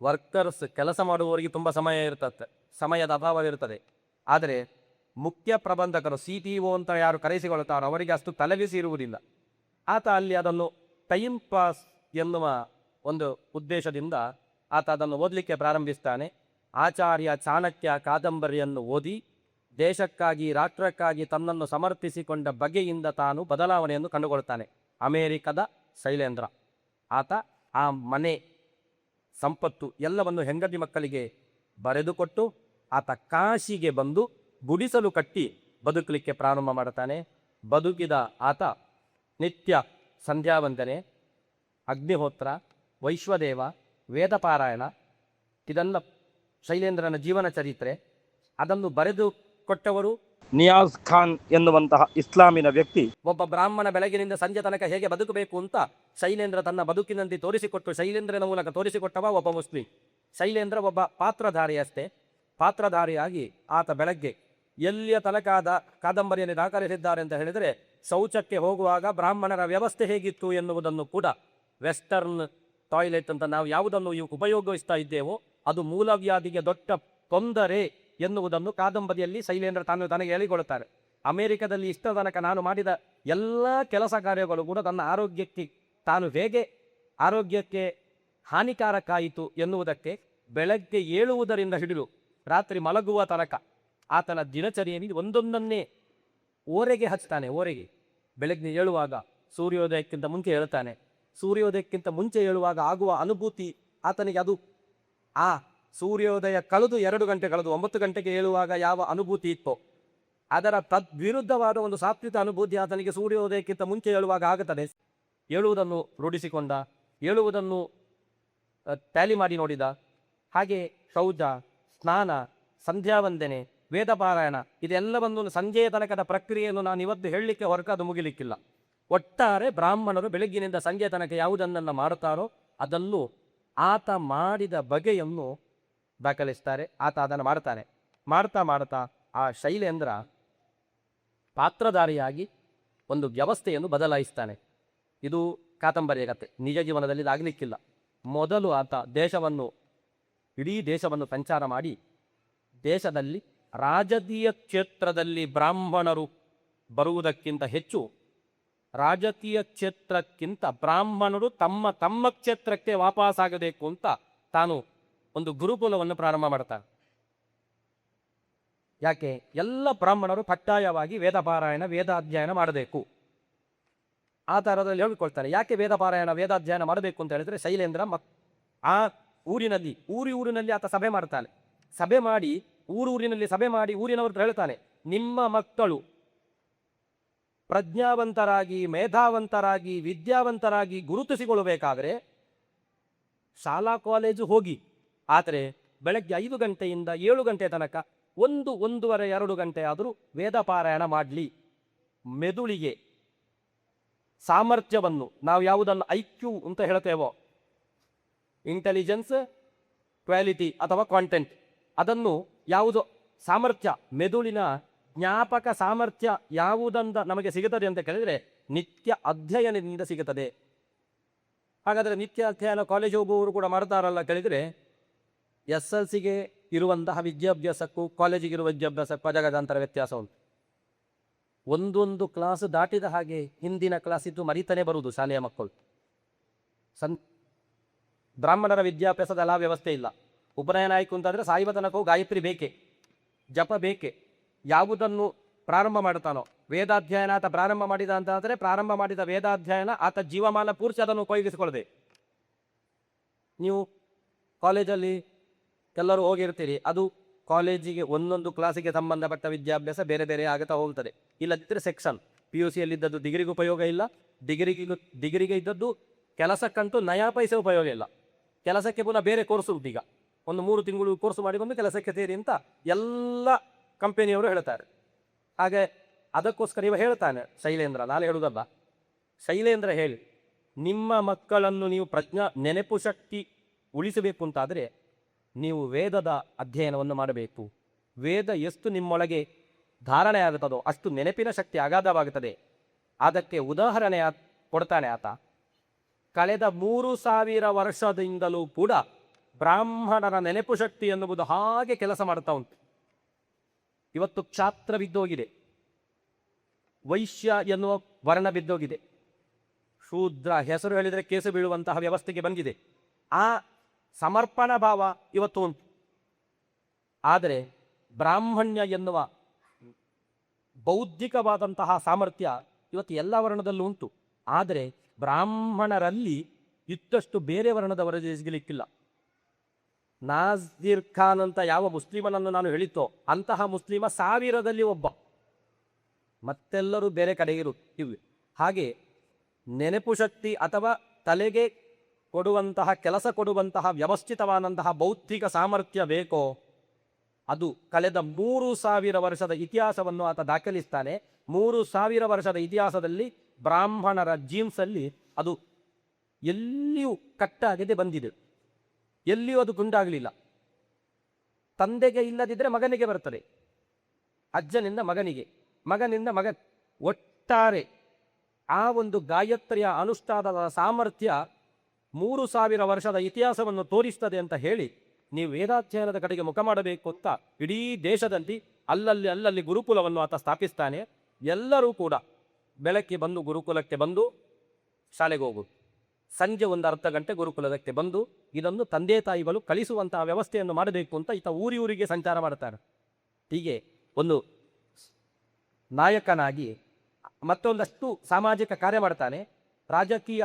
ವರ್ಕರ್ಸ್ ಕೆಲಸ ಮಾಡುವವರಿಗೆ ತುಂಬ ಸಮಯದ ಅಭಾವವಿರುತ್ತದೆ. ಆದರೆ ಮುಖ್ಯ ಪ್ರಬಂಧಕರು CTO ಅಂತ ಯಾರು ಕರೆಸಿಕೊಳ್ಳುತ್ತಾರೋ ಅವರಿಗೆ ಅಷ್ಟು ತಲೆಬಿಸಿ ಇರುವುದಿಲ್ಲ. ಆತ ಅಲ್ಲಿ ಅದನ್ನು ಟೈಮ್ ಪಾಸ್ ಎನ್ನುವ ಒಂದು ಉದ್ದೇಶದಿಂದ ಆತ ಅದನ್ನು ಓದಲಿಕ್ಕೆ ಪ್ರಾರಂಭಿಸ್ತಾನೆ. ಆಚಾರ್ಯ ಚಾಣಕ್ಯ ಕಾದಂಬರಿಯನ್ನು ಓದಿ ದೇಶಕ್ಕಾಗಿ ರಾಷ್ಟ್ರಕ್ಕಾಗಿ ತನ್ನನ್ನು ಸಮರ್ಪಿಸಿಕೊಂಡ ಬಗೆಯಿಂದ ತಾನು ಬದಲಾವಣೆಯನ್ನು ಕಂಡುಕೊಳ್ತಾನೆ. ಅಮೇರಿಕದ ಶೈಲೇಂದ್ರ ಆತ ಆ ಮನೆ ಸಂಪತ್ತು ಎಲ್ಲವನ್ನು ಹೆಂಡತಿ ಮಕ್ಕಳಿಗೆ ಬರೆದುಕೊಟ್ಟು ಆತ ಕಾಶಿಗೆ ಬಂದು ಗುಡಿಸಲು ಕಟ್ಟಿ ಬದುಕಲಿಕ್ಕೆ ಪ್ರಾರಂಭ ಮಾಡುತ್ತಾನೆ. ಬದುಕಿದ ಆತ ನಿತ್ಯ ಸಂಧ್ಯಾವಂದನೆ, ಅಗ್ನಿಹೋತ್ರ, ವೈಶ್ವದೇವ, ವೇದಪಾರಾಯಣ ಇದೆಲ್ಲ ಶೈಲೇಂದ್ರನ ಜೀವನ ಚರಿತ್ರೆ. ಅದನ್ನು ಬರೆದು ಕೊಟ್ಟವರು ನಿಯಾಜ್ ಖಾನ್ ಎನ್ನುವಂತಹ ಇಸ್ಲಾಮಿನ ವ್ಯಕ್ತಿ. ಒಬ್ಬ ಬ್ರಾಹ್ಮಣ ಬೆಳಗಿನಿಂದ ಸಂಜೆ ತನಕ ಹೇಗೆ ಬದುಕಬೇಕು ಅಂತ ಶೈಲೇಂದ್ರ ತನ್ನ ಬದುಕಿನಲ್ಲಿ ತೋರಿಸಿಕೊಟ್ಟು ಶೈಲೇಂದ್ರನ ಮೂಲಕ ತೋರಿಸಿಕೊಟ್ಟವ ಒಬ್ಬ ಮುಸ್ಲಿಂ. ಶೈಲೇಂದ್ರ ಒಬ್ಬ ಪಾತ್ರಧಾರಿಯಷ್ಟೇ. ಪಾತ್ರಧಾರಿಯಾಗಿ ಆತ ಬೆಳಗ್ಗೆ ಎಲ್ಲಿಯ ತನಕ ಕಾದಂಬರಿಯಲ್ಲಿ ದಾಖಲಿಸಿದ್ದಾರೆ ಅಂತ ಹೇಳಿದರೆ ಶೌಚಕ್ಕೆ ಹೋಗುವಾಗ ಬ್ರಾಹ್ಮಣರ ವ್ಯವಸ್ಥೆ ಹೇಗಿತ್ತು ಎನ್ನುವುದನ್ನು ಕೂಡ, ವೆಸ್ಟರ್ನ್ ಟಾಯ್ಲೆಟ್ ಅಂತ ನಾವು ಯಾವುದನ್ನು ಉಪಯೋಗಿಸ್ತಾ ಇದ್ದೇವೋ ಅದು ಮೂಲವ್ಯಾಧಿಗೆ ದೊಡ್ಡ ತೊಂದರೆ ಎನ್ನುವುದನ್ನು ಕಾದಂಬರಿಯಲ್ಲಿ ಶೈಲೇಂದ್ರ ತನಗೆ ಹೇಳಿಕೊಳ್ಳುತ್ತಾರೆ. ಅಮೆರಿಕದಲ್ಲಿ ಇಷ್ಟ ತನಕ ನಾನು ಮಾಡಿದ ಎಲ್ಲ ಕೆಲಸ ಕಾರ್ಯಗಳು ಕೂಡ ತನ್ನ ಆರೋಗ್ಯಕ್ಕೆ ತಾನು ಹೇಗೆ ಆರೋಗ್ಯಕ್ಕೆ ಹಾನಿಕಾರಕ್ಕಾಯಿತು ಎನ್ನುವುದಕ್ಕೆ ಬೆಳಗ್ಗೆ ಏಳುವುದರಿಂದ ಹಿಡಿದು ರಾತ್ರಿ ಮಲಗುವ ತನಕ ಆತನ ದಿನಚರಿಯಲ್ಲಿ ಒಂದೊಂದನ್ನೇ ಓರೆಗೆ ಹಚ್ತಾನೆ. ಓರೆಗೆ ಬೆಳಗ್ಗೆ ಏಳುವಾಗ ಸೂರ್ಯೋದಯಕ್ಕಿಂತ ಮುಂಚೆ ಹೇಳ್ತಾನೆ. ಸೂರ್ಯೋದಯಕ್ಕಿಂತ ಮುಂಚೆ ಹೇಳುವಾಗ ಆಗುವ ಅನುಭೂತಿ ಆತನಿಗೆ ಅದು ಆ ಸೂರ್ಯೋದಯ ಕಳೆದು 2 ಗಂಟೆ ಕಳೆದು 9 ಗಂಟೆಗೆ ಹೇಳುವಾಗ ಯಾವ ಅನುಭೂತಿ ಇತ್ತೋ ಅದರ ತದ್ವಿರುದ್ಧವಾದ ಒಂದು ಸಾತ್ವಿಕ ಅನುಭೂತಿ ಆತನಿಗೆ ಸೂರ್ಯೋದಯಕ್ಕಿಂತ ಮುಂಚೆ ಹೇಳುವಾಗ ಆಗುತ್ತದೆ. ಹೇಳುವುದನ್ನು ರೂಢಿಸಿಕೊಂಡ, ಹೇಳುವುದನ್ನು ಟ್ಯಾಲಿ ಮಾಡಿ ನೋಡಿದ. ಹಾಗೆ ಶೌಚ, ಸ್ನಾನ, ಸಂಧ್ಯಾವಂದನೆ, ವೇದಪಾರಾಯಣ ಇದೆಲ್ಲವನ್ನು ಸಂಜೆಯ ತನಕದ ಪ್ರಕ್ರಿಯೆಯನ್ನು ನಾನು ಇವತ್ತು ಹೇಳಲಿಕ್ಕೆ ಹೊರತು ಅದು ಮುಗಿಲಿಕ್ಕಿಲ್ಲ. ಒಟ್ಟಾರೆ ಬ್ರಾಹ್ಮಣರು ಬೆಳಗ್ಗಿನಿಂದ ಸಂಜೆ ತನಕ ಯಾವುದನ್ನು ಮಾಡುತ್ತಾರೋ ಅದನ್ನು ಆತ ಮಾಡಿದ ಬಗೆಯನ್ನು ದಾಖಲಿಸ್ತಾರೆ. ಆತ ಅದನ್ನು ಮಾಡ್ತಾನೆ. ಮಾಡ್ತಾ ಆ ಶೈಲೇಂದ್ರ ಪಾತ್ರಧಾರಿಯಾಗಿ ಒಂದು ವ್ಯವಸ್ಥೆಯನ್ನು ಬದಲಾಯಿಸ್ತಾನೆ. ಇದು ಕಾದಂಬರಿಯ ಕಥೆ. ನಿಜ ಜೀವನದಲ್ಲಿ ಇದಾಗಲಿಕ್ಕಿಲ್ಲ. ಮೊದಲು ಆತ ಇಡೀ ದೇಶವನ್ನು ಸಂಚಾರ ಮಾಡಿ ದೇಶದಲ್ಲಿ ರಾಜಕೀಯ ಕ್ಷೇತ್ರದಲ್ಲಿ ಬ್ರಾಹ್ಮಣರು ಬರುವುದಕ್ಕಿಂತ ಹೆಚ್ಚು ರಾಜಕೀಯ ಕ್ಷೇತ್ರಕ್ಕಿಂತ ಬ್ರಾಹ್ಮಣರು ತಮ್ಮ ಕ್ಷೇತ್ರಕ್ಕೆ ವಾಪಸ್ಸಾಗಬೇಕು ಅಂತ ತಾನು ಒಂದು ಗುರುಕುಲವನ್ನು ಪ್ರಾರಂಭ ಮಾಡ್ತಾನೆ. ಯಾಕೆ ಎಲ್ಲ ಬ್ರಾಹ್ಮಣರು ಕಡ್ಡಾಯವಾಗಿ ವೇದಪಾರಾಯಣ ವೇದಾಧ್ಯಯನ ಮಾಡಬೇಕು ಆ ಥರದಲ್ಲಿ ಹೇಳಿಕೊಳ್ತಾನೆ. ಯಾಕೆ ವೇದಾಧ್ಯಯನ ಮಾಡಬೇಕು ಅಂತ ಹೇಳಿದ್ರೆ ಶೈಲೇಂದ್ರ ಆ ಊರಿನಲ್ಲಿ ಆತ ಸಭೆ ಮಾಡ್ತಾನೆ. ಊರಿನಲ್ಲಿ ಸಭೆ ಮಾಡಿ ಊರಿನವ್ರ ಹೇಳ್ತಾನೆ, ನಿಮ್ಮ ಮಕ್ಕಳು ಪ್ರಜ್ಞಾವಂತರಾಗಿ ಮೇಧಾವಂತರಾಗಿ ವಿದ್ಯಾವಂತರಾಗಿ ಗುರುತಿಸಿಕೊಳ್ಳಬೇಕಾದರೆ ಶಾಲಾ ಕಾಲೇಜು ಹೋಗಿ, ಆದರೆ ಬೆಳಗ್ಗೆ 5 ಗಂಟೆಯಿಂದ 7 ಗಂಟೆ ತನಕ 1-1.5-2 ಗಂಟೆ ಆದರೂ ವೇದಪಾರಾಯಣ ಮಾಡಲಿ. ಮೆದುಳಿಗೆ ಸಾಮರ್ಥ್ಯವನ್ನು ನಾವು ಯಾವುದನ್ನು IQ ಅಂತ ಹೇಳ್ತೇವೋ, ಇಂಟೆಲಿಜೆನ್ಸ್, ಕ್ವಾಲಿಟಿ ಅಥವಾ ಕಾಂಟೆಂಟ್, ಅದನ್ನು ಯಾವುದು ಸಾಮರ್ಥ್ಯ, ಮೆದುಳಿನ ಜ್ಞಾಪಕ ಸಾಮರ್ಥ್ಯ ಯಾವುದಂತ ನಮಗೆ ಸಿಗುತ್ತದೆ ಅಂತ ಕೇಳಿದರೆ ನಿತ್ಯ ಅಧ್ಯಯನದಿಂದ ಸಿಗುತ್ತದೆ. ಹಾಗಾದರೆ ನಿತ್ಯ ಅಧ್ಯಯನ ಕಾಲೇಜ್ ಹೋಗುವವರು ಕೂಡ ಮಾಡ್ತಾರಲ್ಲ ಕೇಳಿದರೆ SLCಗೆ ಇರುವಂತಹ ವಿದ್ಯಾಭ್ಯಾಸಕ್ಕೂ ಕಾಲೇಜಿಗಿರುವ ವಿದ್ಯಾಭ್ಯಾಸಕ್ಕೂ ಅಜಗಜಾಂತರ ವ್ಯತ್ಯಾಸ ಉಂಟು. ಒಂದೊಂದು ಕ್ಲಾಸ್ ದಾಟಿದ ಹಾಗೆ ಹಿಂದಿನ ಕ್ಲಾಸ್ ಇದ್ದು ಮರಿತಾನೆ ಬರುವುದು ಶಾಲೆಯ ಮಕ್ಕಳು. ಬ್ರಾಹ್ಮಣರ ವಿದ್ಯಾಭ್ಯಾಸದ ವ್ಯವಸ್ಥೆ ಇಲ್ಲ. ಉಪನಯನ ಆಯ್ತು ಅಂತಂದರೆ ಸಾಯುವ ತನಕವೂ ಗಾಯತ್ರಿ ಬೇಕೆ, ಜಪ ಬೇಕೆ, ಯಾವುದನ್ನು ಪ್ರಾರಂಭ ಮಾಡ್ತಾನೋ, ವೇದಾಧ್ಯಯನ ಆತ ಪ್ರಾರಂಭ ಮಾಡಿದ ಅಂತ ಆದರೆ ಪ್ರಾರಂಭ ಮಾಡಿದ ವೇದಾಧ್ಯಯನ ಆತ ಜೀವಮಾನ ಪೂರ್ತಿ ಅದನ್ನು ಉಪಯೋಗಿಸಿಕೊಳ್ಳದೆ. ನೀವು ಕಾಲೇಜಲ್ಲಿ ಎಲ್ಲರೂ ಹೋಗಿರ್ತೀರಿ, ಅದು ಕಾಲೇಜಿಗೆ ಒಂದೊಂದು ಕ್ಲಾಸಿಗೆ ಸಂಬಂಧಪಟ್ಟ ವಿದ್ಯಾಭ್ಯಾಸ ಬೇರೆ ಬೇರೆ ಆಗುತ್ತಾ ಹೋಗ್ತದೆ. ಇಲ್ಲದಿದ್ದರೆ ಸೆಕ್ಷನ್ PUCಯಲ್ಲಿದ್ದದ್ದು ಡಿಗ್ರಿಗೆ ಉಪಯೋಗ ಇಲ್ಲ, ಡಿಗ್ರಿಗೆ ಇದ್ದದ್ದು ಕೆಲಸಕ್ಕಂತೂ ನಯಾ ಪೈಸೆ ಉಪಯೋಗ ಇಲ್ಲ. ಕೆಲಸಕ್ಕೆ ಪುನಃ ಬೇರೆ ಕೋರ್ಸ್ ಉಂಟು. ಈಗ ಒಂದು 3 ತಿಂಗಳು ಕೋರ್ಸ್ ಮಾಡಿಕೊಂಡು ಕೆಲಸಕ್ಕೆ ಸೇರಿ ಅಂತ ಎಲ್ಲ ಕಂಪನಿಯವರು ಹೇಳ್ತಾರೆ. ಹಾಗೆ ಅದಕ್ಕೋಸ್ಕರ ಇವ ಹೇಳ್ತಾನೆ ಶೈಲೇಂದ್ರ, ನಾನು ಹೇಳುವುದಲ್ಲ, ಶೈಲೇಂದ್ರ ಹೇಳಿ, ನಿಮ್ಮ ಮಕ್ಕಳನ್ನು ನೀವು ನೆನಪು ಶಕ್ತಿ ಉಳಿಸಬೇಕು ಅಂತಾದರೆ ನೀವು ವೇದದ ಅಧ್ಯಯನವನ್ನು ಮಾಡಬೇಕು. ವೇದ ಎಷ್ಟು ನಿಮ್ಮೊಳಗೆ ಧಾರಣೆ ಆಗುತ್ತದೋ ಅಷ್ಟು ನೆನಪಿನ ಶಕ್ತಿ ಅಗಾಧವಾಗುತ್ತದೆ. ಅದಕ್ಕೆ ಉದಾಹರಣೆ ಕೊಡ್ತಾನೆ ಆತ. ಕಳೆದ 3000 ವರ್ಷದಿಂದಲೂ ಕೂಡ ಬ್ರಾಹ್ಮಣರ ನೆನಪು ಶಕ್ತಿ ಎನ್ನುವುದು ಹಾಗೆ ಕೆಲಸ ಮಾಡ್ತಾ ಉಂಟು. ಇವತ್ತು ಕ್ಷಾತ್ರ ಬಿದ್ದೋಗಿದೆ, ವೈಶ್ಯ ಎನ್ನುವ ವರ್ಣ ಬಿದ್ದೋಗಿದೆ, ಶೂದ್ರ ಹೆಸರು ಹೇಳಿದರೆ ಕೇಸು ಬೀಳುವಂತಹ ವ್ಯವಸ್ಥೆಗೆ ಬಂದಿದೆ. ಆ ಸಮರ್ಪಣಾ ಭಾವ ಇವತ್ತು ಉಂಟು. ಆದರೆ ಬ್ರಾಹ್ಮಣ್ಯ ಎನ್ನುವ ಬೌದ್ಧಿಕವಾದಂತಹ ಸಾಮರ್ಥ್ಯ ಇವತ್ತು ಎಲ್ಲ ವರ್ಣದಲ್ಲೂ ಉಂಟು. ಆದರೆ ಬ್ರಾಹ್ಮಣರಲ್ಲಿ ಇದ್ದಷ್ಟು ಬೇರೆ ವರ್ಣದವರಿಗೆ ಸಿಗಲಿಕ್ಕಿಲ್ಲ. ನಾಜೀರ್ ಖಾನ್ ಅಂತ ಯಾವ ಮುಸ್ಲಿಮನನ್ನು ನಾನು ಹೇಳಿತ್ತೋ ಅಂತಹ ಮುಸ್ಲಿಮ 1000ರಲ್ಲಿ ಒಬ್ಬ, ಮತ್ತೆಲ್ಲರೂ ಬೇರೆ ಕಡೆಗೆ ಇವೆ. ಹಾಗೆ ನೆನಪು ಶಕ್ತಿ ಅಥವಾ ತಲೆಗೆ ಕೊಡುವಂತಹ ಕೆಲಸ ಕೊಡುವಂತಹ ವ್ಯವಸ್ಥಿತವಾದಂತಹ ಬೌದ್ಧಿಕ ಸಾಮರ್ಥ್ಯ ಬೇಕೋ ಅದು ಕಳೆದ 3000 ವರ್ಷದ ಇತಿಹಾಸವನ್ನು ಆತ ದಾಖಲಿಸ್ತಾನೆ. 3000 ವರ್ಷದ ಇತಿಹಾಸದಲ್ಲಿ ಬ್ರಾಹ್ಮಣರ ಜೀನ್ಸಲ್ಲಿ ಅದು ಎಲ್ಲಿಯೂ ಕಟ್ಟಾಗದೆ ಬಂದಿದೆ, ಎಲ್ಲಿಯೂ ಅದು ಗುಂಡಾಗಲಿಲ್ಲ. ತಂದೆಗೆ ಇಲ್ಲದಿದ್ದರೆ ಮಗನಿಗೆ ಬರ್ತದೆ, ಅಜ್ಜನಿಂದ ಮಗನಿಗೆ, ಮಗನಿಂದ ಒಟ್ಟಾರೆ ಆ ಒಂದು ಗಾಯತ್ರಿಯ ಅನುಷ್ಠಾನದ ಸಾಮರ್ಥ್ಯ 3000 ವರ್ಷದ ಇತಿಹಾಸವನ್ನು ತೋರಿಸ್ತದೆ ಅಂತ ಹೇಳಿ ನೀವು ವೇದಾಧ್ಯಯನದ ಕಡೆಗೆ ಮುಖ ಮಾಡಬೇಕು ಅಂತ ಇಡೀ ದೇಶದಲ್ಲಿ ಅಲ್ಲಲ್ಲಿ ಗುರುಕುಲವನ್ನು ಆತ ಸ್ಥಾಪಿಸ್ತಾನೆ. ಎಲ್ಲರೂ ಕೂಡ ಬೆಳಗ್ಗೆ ಬಂದು ಗುರುಕುಲಕ್ಕೆ ಬಂದು ಶಾಲೆಗೆ ಹೋಗುದು, ಸಂಜೆ ಒಂದು ಅರ್ಧ ಗಂಟೆ ಗುರುಕುಲಕ್ಕೆ ಬಂದು ಇದನ್ನು ತಂದೆ ತಾಯಿಗಳು ಕಲಿಸುವಂತಹ ವ್ಯವಸ್ಥೆಯನ್ನು ಮಾಡಬೇಕು ಅಂತ ಈತ ಊರಿಗೆ ಸಂಚಾರ ಮಾಡ್ತಾರೆ. ಹೀಗೆ ಒಂದು ನಾಯಕನಾಗಿ ಮತ್ತೊಂದಷ್ಟು ಸಾಮಾಜಿಕ ಕಾರ್ಯ ಮಾಡ್ತಾನೆ. ರಾಜಕೀಯ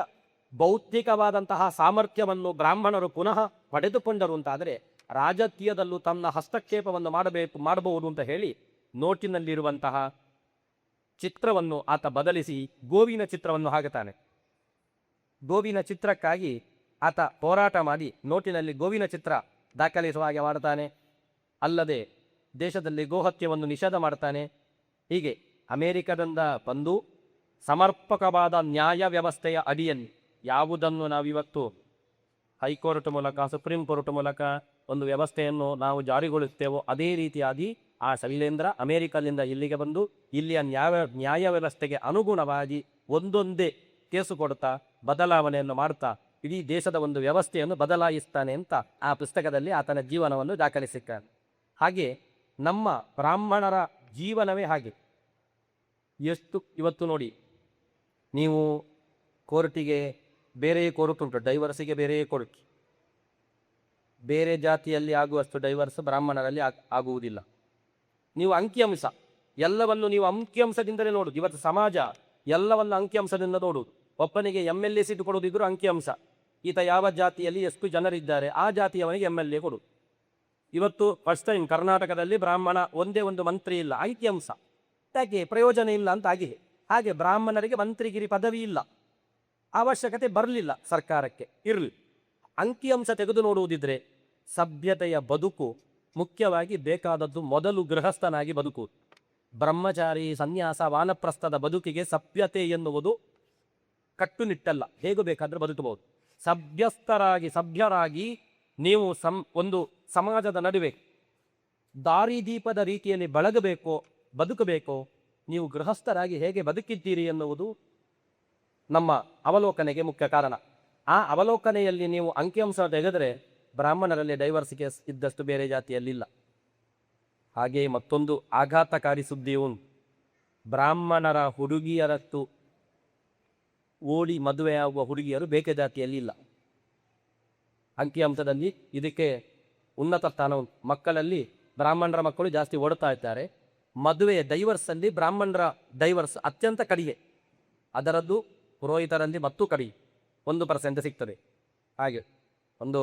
ಬೌದ್ಧಿಕವಾದಂತಹ ಸಾಮರ್ಥ್ಯವನ್ನು ಬ್ರಾಹ್ಮಣರು ಪುನಃ ಪಡೆದುಕೊಂಡರು ಅಂತಾದರೆ ರಾಜಕೀಯದಲ್ಲೂ ತನ್ನ ಹಸ್ತಕ್ಷೇಪವನ್ನು ಮಾಡಬಹುದು ಅಂತ ಹೇಳಿ ನೋಟಿನಲ್ಲಿರುವಂತಹ ಚಿತ್ರವನ್ನು ಆತ ಬದಲಿಸಿ ಗೋವಿನ ಚಿತ್ರವನ್ನು ಹಾಕುತ್ತಾನೆ. ಗೋವಿನ ಚಿತ್ರಕ್ಕಾಗಿ ಆತ ಹೋರಾಟ ಮಾಡಿ ನೋಟಿನಲ್ಲಿ ಗೋವಿನ ಚಿತ್ರ ದಾಖಲಿಸುವ ಹಾಗೆ ಮಾಡ್ತಾನೆ. ಅಲ್ಲದೆ ದೇಶದಲ್ಲಿ ಗೋಹತ್ಯವನ್ನು ನಿಷೇಧ ಮಾಡ್ತಾನೆ. ಹೀಗೆ ಅಮೇರಿಕದಿಂದ ಬಂದು ಸಮರ್ಪಕವಾದ ನ್ಯಾಯ ವ್ಯವಸ್ಥೆಯ ಅಡಿಯಲ್ಲಿ ಯಾವುದನ್ನು ನಾವಿವತ್ತು ಹೈಕೋರ್ಟ್ ಮೂಲಕ ಸುಪ್ರೀಂ ಕೋರ್ಟ್ ಮೂಲಕ ಒಂದು ವ್ಯವಸ್ಥೆಯನ್ನು ನಾವು ಜಾರಿಗೊಳಿಸ್ತೇವೋ ಅದೇ ರೀತಿಯಾಗಿ ಆ ಶೈಲೇಂದ್ರ ಅಮೇರಿಕದಿಂದ ಇಲ್ಲಿಗೆ ಬಂದು ಇಲ್ಲಿಯ ನ್ಯಾಯ ವ್ಯವಸ್ಥೆಗೆ ಅನುಗುಣವಾಗಿ ಒಂದೊಂದೇ ಕೇಸು ಕೊಡ್ತಾ ಬದಲಾವಣೆಯನ್ನು ಮಾಡ್ತಾ ಇಡೀ ದೇಶದ ಒಂದು ವ್ಯವಸ್ಥೆಯನ್ನು ಬದಲಾಯಿಸ್ತಾನೆ ಅಂತ ಆ ಪುಸ್ತಕದಲ್ಲಿ ಆತನ ಜೀವನವನ್ನು ದಾಖಲಿಸಿದ್ದಾನೆ. ಹಾಗೆ ನಮ್ಮ ಬ್ರಾಹ್ಮಣರ ಜೀವನವೇ ಹಾಗೆ. ಎಷ್ಟು ಇವತ್ತು ನೋಡಿ, ನೀವು ಕೋರ್ಟಿಗೆ ಬೇರೆ ಕೋರ್ಟ್ ಉಂಟು, ಡೈವರ್ಸಿಗೆ ಬೇರೆ ಕೋರ್ಟ್. ಬೇರೆ ಜಾತಿಯಲ್ಲಿ ಆಗುವಷ್ಟು ಡೈವರ್ಸ್ ಬ್ರಾಹ್ಮಣರಲ್ಲಿ ಆಗುವುದಿಲ್ಲ. ನೀವು ಅಂಕಿಅಂಶ ಎಲ್ಲವನ್ನು ನೀವು ಅಂಕಿಅಂಶದಿಂದಲೇ ನೋಡುದು. ಇವತ್ತು ಸಮಾಜ ಎಲ್ಲವನ್ನು ಅಂಕಿಅಂಶದಿಂದ ನೋಡುವುದು. ಒಬ್ಬನಿಗೆ MLA ಸೀಟು ಕೊಡುವುದಿದ್ರು ಅಂಕಿಅಂಶ, ಈತ ಯಾವ ಜಾತಿಯಲ್ಲಿ ಎಷ್ಟು ಜನರಿದ್ದಾರೆ ಆ ಜಾತಿಯವನಿಗೆ MLA ಕೊಡು. ಇವತ್ತು ಫಸ್ಟ್ ಟೈಮ್ ಕರ್ನಾಟಕದಲ್ಲಿ ಬ್ರಾಹ್ಮಣ ಒಂದೇ ಒಂದು ಮಂತ್ರಿ ಇಲ್ಲ, ಅಂಕಿಅಂಶ. ಯಾಕೆ ಪ್ರಯೋಜನ ಇಲ್ಲ ಅಂತ ಆಗಿದೆ. ಹಾಗೆ ಬ್ರಾಹ್ಮಣರಿಗೆ ಮಂತ್ರಿಗಿರಿ ಪದವಿ ಇಲ್ಲ, ಅವಶ್ಯಕತೆ ಬರಲಿಲ್ಲ, ಸರ್ಕಾರಕ್ಕೆ ಇರಲಿ. ಅಂಕಿಅಂಶ ತೆಗೆದು ನೋಡುವುದಿದ್ರೆ ಸಭ್ಯತೆಯ ಬದುಕು ಮುಖ್ಯವಾಗಿ ಬೇಕಾದದ್ದು ಮೊದಲು ಗೃಹಸ್ಥನಾಗಿ ಬದುಕುವುದು. ಬ್ರಹ್ಮಚಾರಿ, ಸನ್ಯಾಸ, ವಾನಪ್ರಸ್ಥದ ಬದುಕಿಗೆ ಸಭ್ಯತೆ ಎನ್ನುವುದು ಕಟ್ಟುನಿಟ್ಟಲ್ಲ, ಹೇಗೂ ಬೇಕಾದರೆ ಬದುಕಬಹುದು. ಸಭ್ಯರಾಗಿ ನೀವು ಒಂದು ಸಮಾಜದ ನಡುವೆ ದಾರಿದೀಪದ ರೀತಿಯಲ್ಲಿ ಬದುಕಬೇಕೋ ನೀವು ಗೃಹಸ್ಥರಾಗಿ ಹೇಗೆ ಬದುಕಿದ್ದೀರಿ ಎನ್ನುವುದು ನಮ್ಮ ಅವಲೋಕನೆಗೆ ಮುಖ್ಯ ಕಾರಣ. ಆ ಅವಲೋಕನೆಯಲ್ಲಿ ನೀವು ಅಂಕಿಅಂಶ ತೆಗೆದರೆ ಬ್ರಾಹ್ಮಣರಲ್ಲಿ ಡೈವರ್ಸಿಗೆ ಇದ್ದಷ್ಟು ಬೇರೆ ಜಾತಿಯಲ್ಲಿಲ್ಲ. ಹಾಗೆಯೇ ಮತ್ತೊಂದು ಆಘಾತಕಾರಿ ಸುದ್ದಿಯು ಬ್ರಾಹ್ಮಣರ ಹುಡುಗಿಯರತ್ತು ಓಡಿ ಮದುವೆಯಾಗುವ ಹುಡುಗಿಯರು ಬೇಕೆ ಜಾತಿಯಲ್ಲಿ ಇಲ್ಲ. ಅಂಕಿಅಂಶದಲ್ಲಿ ಇದಕ್ಕೆ ಉನ್ನತ ಸ್ಥಾನ ಉಂಟು. ಮಕ್ಕಳಲ್ಲಿ ಬ್ರಾಹ್ಮಣರ ಮಕ್ಕಳು ಜಾಸ್ತಿ ಓಡುತ್ತಾ ಇದ್ದಾರೆ, ಮದುವೆ ಡೈವರ್ಸಲ್ಲಿ ಬ್ರಾಹ್ಮಣರ ಡೈವರ್ಸ್ ಅತ್ಯಂತ ಕಡಿಮೆ, ಅದರದ್ದು ಪುರೋಹಿತರಲ್ಲಿ ಮತ್ತೂ ಕಡಿಮೆ, 1% ಸಿಗ್ತದೆ. ಹಾಗೆ ಒಂದು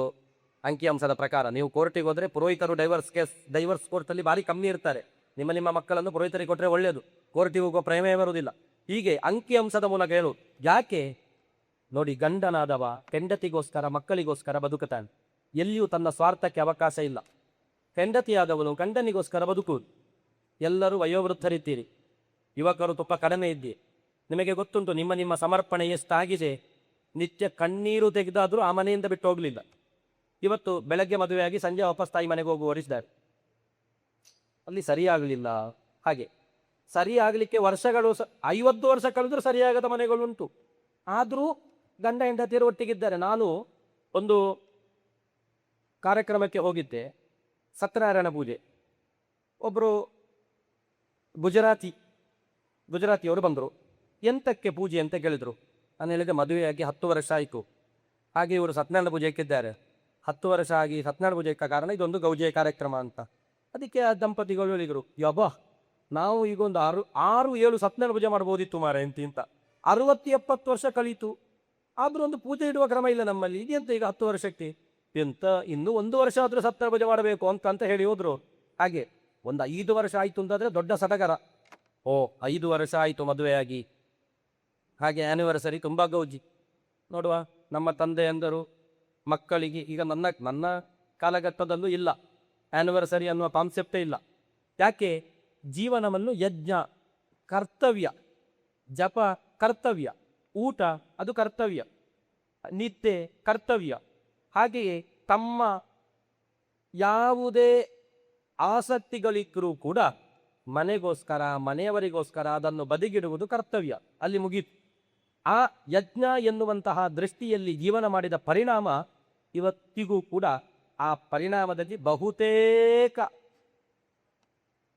ಅಂಕಿಅಂಶದ ಪ್ರಕಾರ ನೀವು ಕೋರ್ಟಿಗೆ ಹೋದರೆ ಪುರೋಹಿತರು ಡೈವರ್ಸ್ ಕೋರ್ಟಲ್ಲಿ ಭಾರಿ ಕಮ್ಮಿ ಇರ್ತಾರೆ. ನಿಮ್ಮ ಮಕ್ಕಳನ್ನು ಪುರೋಹಿತರಿಗೆ ಕೊಟ್ಟರೆ ಒಳ್ಳೆಯದು, ಕೋರ್ಟಿಗೆ ಹೋಗುವ ಪ್ರೇಮೇ ಬರುವುದಿಲ್ಲ. ಹೀಗೆ ಅಂಕಿಅಂಶದ ಮೂಲಕ ಹೇಳು. ಯಾಕೆ ನೋಡಿ, ಗಂಡನಾದವ ಹೆಂಡತಿಗೋಸ್ಕರ ಮಕ್ಕಳಿಗೋಸ್ಕರ ಬದುಕುತ್ತಾನೆ, ಎಲ್ಲಿಯೂ ತನ್ನ ಸ್ವಾರ್ಥಕ್ಕೆ ಅವಕಾಶ ಇಲ್ಲ. ಹೆಂಡತಿಯಾದವನು ಗಂಡನಿಗೋಸ್ಕರ ಬದುಕುವುದು. ಎಲ್ಲರೂ ವಯೋವೃದ್ಧರಿದ್ದೀರಿ, ಯುವಕರು ತುಂಬ ಕಡಿಮೆ ಇದ್ದೀರಿ. ನಿಮಗೆ ಗೊತ್ತುಂಟು ನಿಮ್ಮ ಸಮರ್ಪಣೆ ಎಷ್ಟಾಗಿದೆ. ನಿತ್ಯ ಕಣ್ಣೀರು ತೆಗೆದಾದರೂ ಆ ಮನೆಯಿಂದ ಬಿಟ್ಟು ಹೋಗಲಿಲ್ಲ. ಇವತ್ತು ಬೆಳಗ್ಗೆ ಮದುವೆಯಾಗಿ ಸಂಜೆ ವಾಪಸ್ ತಾಯಿ ಮನೆಗೆ ಹೋಗುವವರಿದ್ದಾರೆ. ಅಲ್ಲಿ ಸರಿಯಾಗಲಿಲ್ಲ. ಹಾಗೆ ಸರಿಯಾಗಲಿಕ್ಕೆ ವರ್ಷಗಳು 50 ವರ್ಷ ಕಳೆದರೂ ಸರಿಯಾಗದ ಮನೆಗಳುಂಟು. ಆದರೂ ಗಂಡ ಹೆಂಡತಿಯರು ಒಟ್ಟಿಗಿದ್ದಾರೆ. ನಾನು ಒಂದು ಕಾರ್ಯಕ್ರಮಕ್ಕೆ ಹೋಗಿದ್ದೆ, ಸತ್ಯನಾರಾಯಣ ಪೂಜೆ. ಒಬ್ಬರು ಗುಜರಾತಿಯವರು ಬಂದರು. ಎಂತಕ್ಕೆ ಪೂಜೆ ಅಂತ ಕೇಳಿದರು. ನಾನು ಹೇಳಿದೆ, ಮದುವೆಯಾಗಿ 10 ವರ್ಷ ಆಯಿತು, ಹಾಗೆ ಇವರು ಸತ್ಯನಾರಾಯಣ ಪೂಜೆ ಇಕ್ಕಿದ್ದಾರೆ. 10 ವರ್ಷ ಆಗಿ ಸತ್ಯನಾರಾಯಣ ಪೂಜೆ ಇಕ್ಕ ಕಾರಣ ಇದೊಂದು ಗೌಜೆ ಕಾರ್ಯಕ್ರಮ ಅಂತ. ಅದಕ್ಕೆ ಆ ದಂಪತಿಗಳು ಹೇಳಿದರು, ಯಬ್ಬಾ ನಾವು ಈಗ ಒಂದು 6-7 ಸತ್ಯನಾರಾಯಣ ಪೂಜೆ ಮಾಡ್ಬೋದಿತ್ತು ಮಾರೆ ಅಂತ. 60-70 ವರ್ಷ ಕಳೀತು, ಆದರೂ ಒಂದು ಪೂಜೆ ಇಡುವ ಕ್ರಮ ಇಲ್ಲ ನಮ್ಮಲ್ಲಿ. ಇದೆಂತ ಈಗ 10 ವರ್ಷಕ್ಕೆ ಎಂತ, ಇನ್ನೂ 1 ವರ್ಷ ಆದರೂ ಸತ್ಯನಾರಾಯಣ ಪೂಜೆ ಮಾಡಬೇಕು ಅಂತ ಹೇಳಿ ಹೋದ್ರು. ಹಾಗೆ ಒಂದು 5 ವರ್ಷ ಆಯಿತು ಅಂತಾದರೆ ದೊಡ್ಡ ಸಡಗರ. 5 ವರ್ಷ ಆಯಿತು ಮದುವೆಯಾಗಿ, ಹಾಗೆ ಆ್ಯನಿವರ್ಸರಿ ತುಂಬ ಗೌಜಿ. ನೋಡುವ, ನಮ್ಮ ತಂದೆಯಂದರು ಮಕ್ಕಳಿಗೆ ಈಗ ನನ್ನ ಕಾಲಘಟ್ಟದಲ್ಲೂ ಇಲ್ಲ ಆ್ಯನಿವರ್ಸರಿ ಅನ್ನುವ ಕಾನ್ಸೆಪ್ಟೇ ಇಲ್ಲ. ಯಾಕೆ? ಜೀವನವನ್ನು ಯಜ್ಞ ಕರ್ತವ್ಯ, ಜಪ ಕರ್ತವ್ಯ, ಊಟ ಅದು ಕರ್ತವ್ಯ, ನಿದ್ದೆ ಕರ್ತವ್ಯ. ಹಾಗೆಯೇ ತಮ್ಮ ಯಾವುದೇ ಆಸಕ್ತಿಗಳಿದ್ದರೂ ಕೂಡ ಮನೆಗೋಸ್ಕರ ಮನೆಯವರಿಗೋಸ್ಕರ ಅದನ್ನು ಬದಿಗಿಡುವುದು ಕರ್ತವ್ಯ. ಅಲ್ಲಿ ಮುಗೀತು. ಆ ಯಜ್ಞ ಎನ್ನುವಂತಹ ದೃಷ್ಟಿಯಲ್ಲಿ ಜೀವನ ಮಾಡಿದ ಪರಿಣಾಮ ಇವತ್ತಿಗೂ ಕೂಡ ಆ ಪರಿಣಾಮದಲ್ಲಿ ಬಹುತೇಕ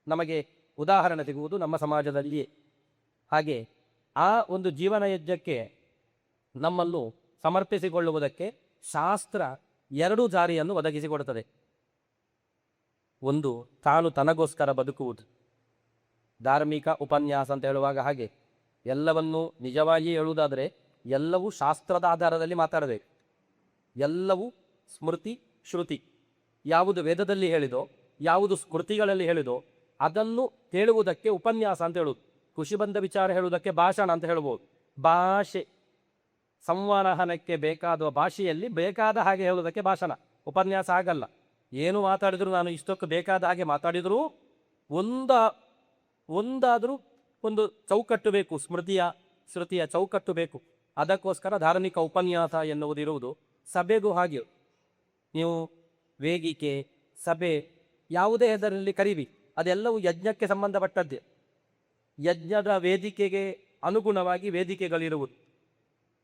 ನಮಗೆ ಉದಾಹರಣೆ ಸಿಗುವುದು ನಮ್ಮ ಸಮಾಜದಲ್ಲಿಯೇ. ಹಾಗೆ ಆ ಒಂದು ಜೀವನ ಯಜ್ಞಕ್ಕೆ ನಮ್ಮನ್ನು ಸಮರ್ಪಿಸಿಕೊಳ್ಳುವುದಕ್ಕೆ ಶಾಸ್ತ್ರ 2 ದಾರಿಯನ್ನು ಒದಗಿಸಿಕೊಡುತ್ತದೆ. ಒಂದು, ತಾನು ತನಗೋಸ್ಕರ ಬದುಕುವುದು. ಧಾರ್ಮಿಕ ಉಪನ್ಯಾಸ ಅಂತ ಹೇಳುವಾಗ ಹಾಗೆ ಎಲ್ಲವನ್ನೂ ನಿಜವಾಗಿ ಹೇಳುವುದಾದರೆ ಎಲ್ಲವೂ ಶಾಸ್ತ್ರದ ಆಧಾರದಲ್ಲಿ ಮಾತಾಡಬೇಕು. ಎಲ್ಲವೂ ಸ್ಮೃತಿ ಶ್ರುತಿ, ಯಾವುದು ವೇದದಲ್ಲಿ ಹೇಳಿದೋ ಯಾವುದು ಸ್ಮೃತಿಗಳಲ್ಲಿ ಹೇಳಿದೋ ಅದನ್ನು ಹೇಳುವುದಕ್ಕೆ ಉಪನ್ಯಾಸ ಅಂತ ಹೇಳುವುದು. ಖುಷಿ ಬಂದ ವಿಚಾರ ಹೇಳುವುದಕ್ಕೆ ಭಾಷಣ ಅಂತ ಹೇಳ್ಬೋದು. ಭಾಷೆ, ಸಂವಹನಕ್ಕೆ ಬೇಕಾದ ಭಾಷೆಯಲ್ಲಿ ಬೇಕಾದ ಹಾಗೆ ಹೇಳುವುದಕ್ಕೆ ಭಾಷಣ. ಉಪನ್ಯಾಸ ಆಗಲ್ಲ. ಏನು ಮಾತಾಡಿದ್ರು, ನಾನು ಇಷ್ಟಕ್ಕೆ ಬೇಕಾದ ಹಾಗೆ ಮಾತಾಡಿದರೂ ಒಂದಾದರೂ ಒಂದು ಚೌಕಟ್ಟು ಬೇಕು, ಸ್ಮೃತಿಯ ಶ್ರುತಿಯ ಚೌಕಟ್ಟು ಬೇಕು. ಅದಕ್ಕೋಸ್ಕರ ಧಾರ್ಮಿಕ ಉಪನ್ಯಾಸ ಎನ್ನುವುದಿರುವುದು. ಸಭೆಗೂ ಹಾಗೆ, ನೀವು ವೇದಿಕೆ ಸಭೆ ಯಾವುದೇ ಹೆಸರಿನಲ್ಲಿ ಕರೀರಿ, ಅದೆಲ್ಲವೂ ಯಜ್ಞಕ್ಕೆ ಸಂಬಂಧಪಟ್ಟದ್ದೇ. ಯಜ್ಞದ ವೇದಿಕೆಗೆ ಅನುಗುಣವಾಗಿ ವೇದಿಕೆಗಳಿರುವುದು.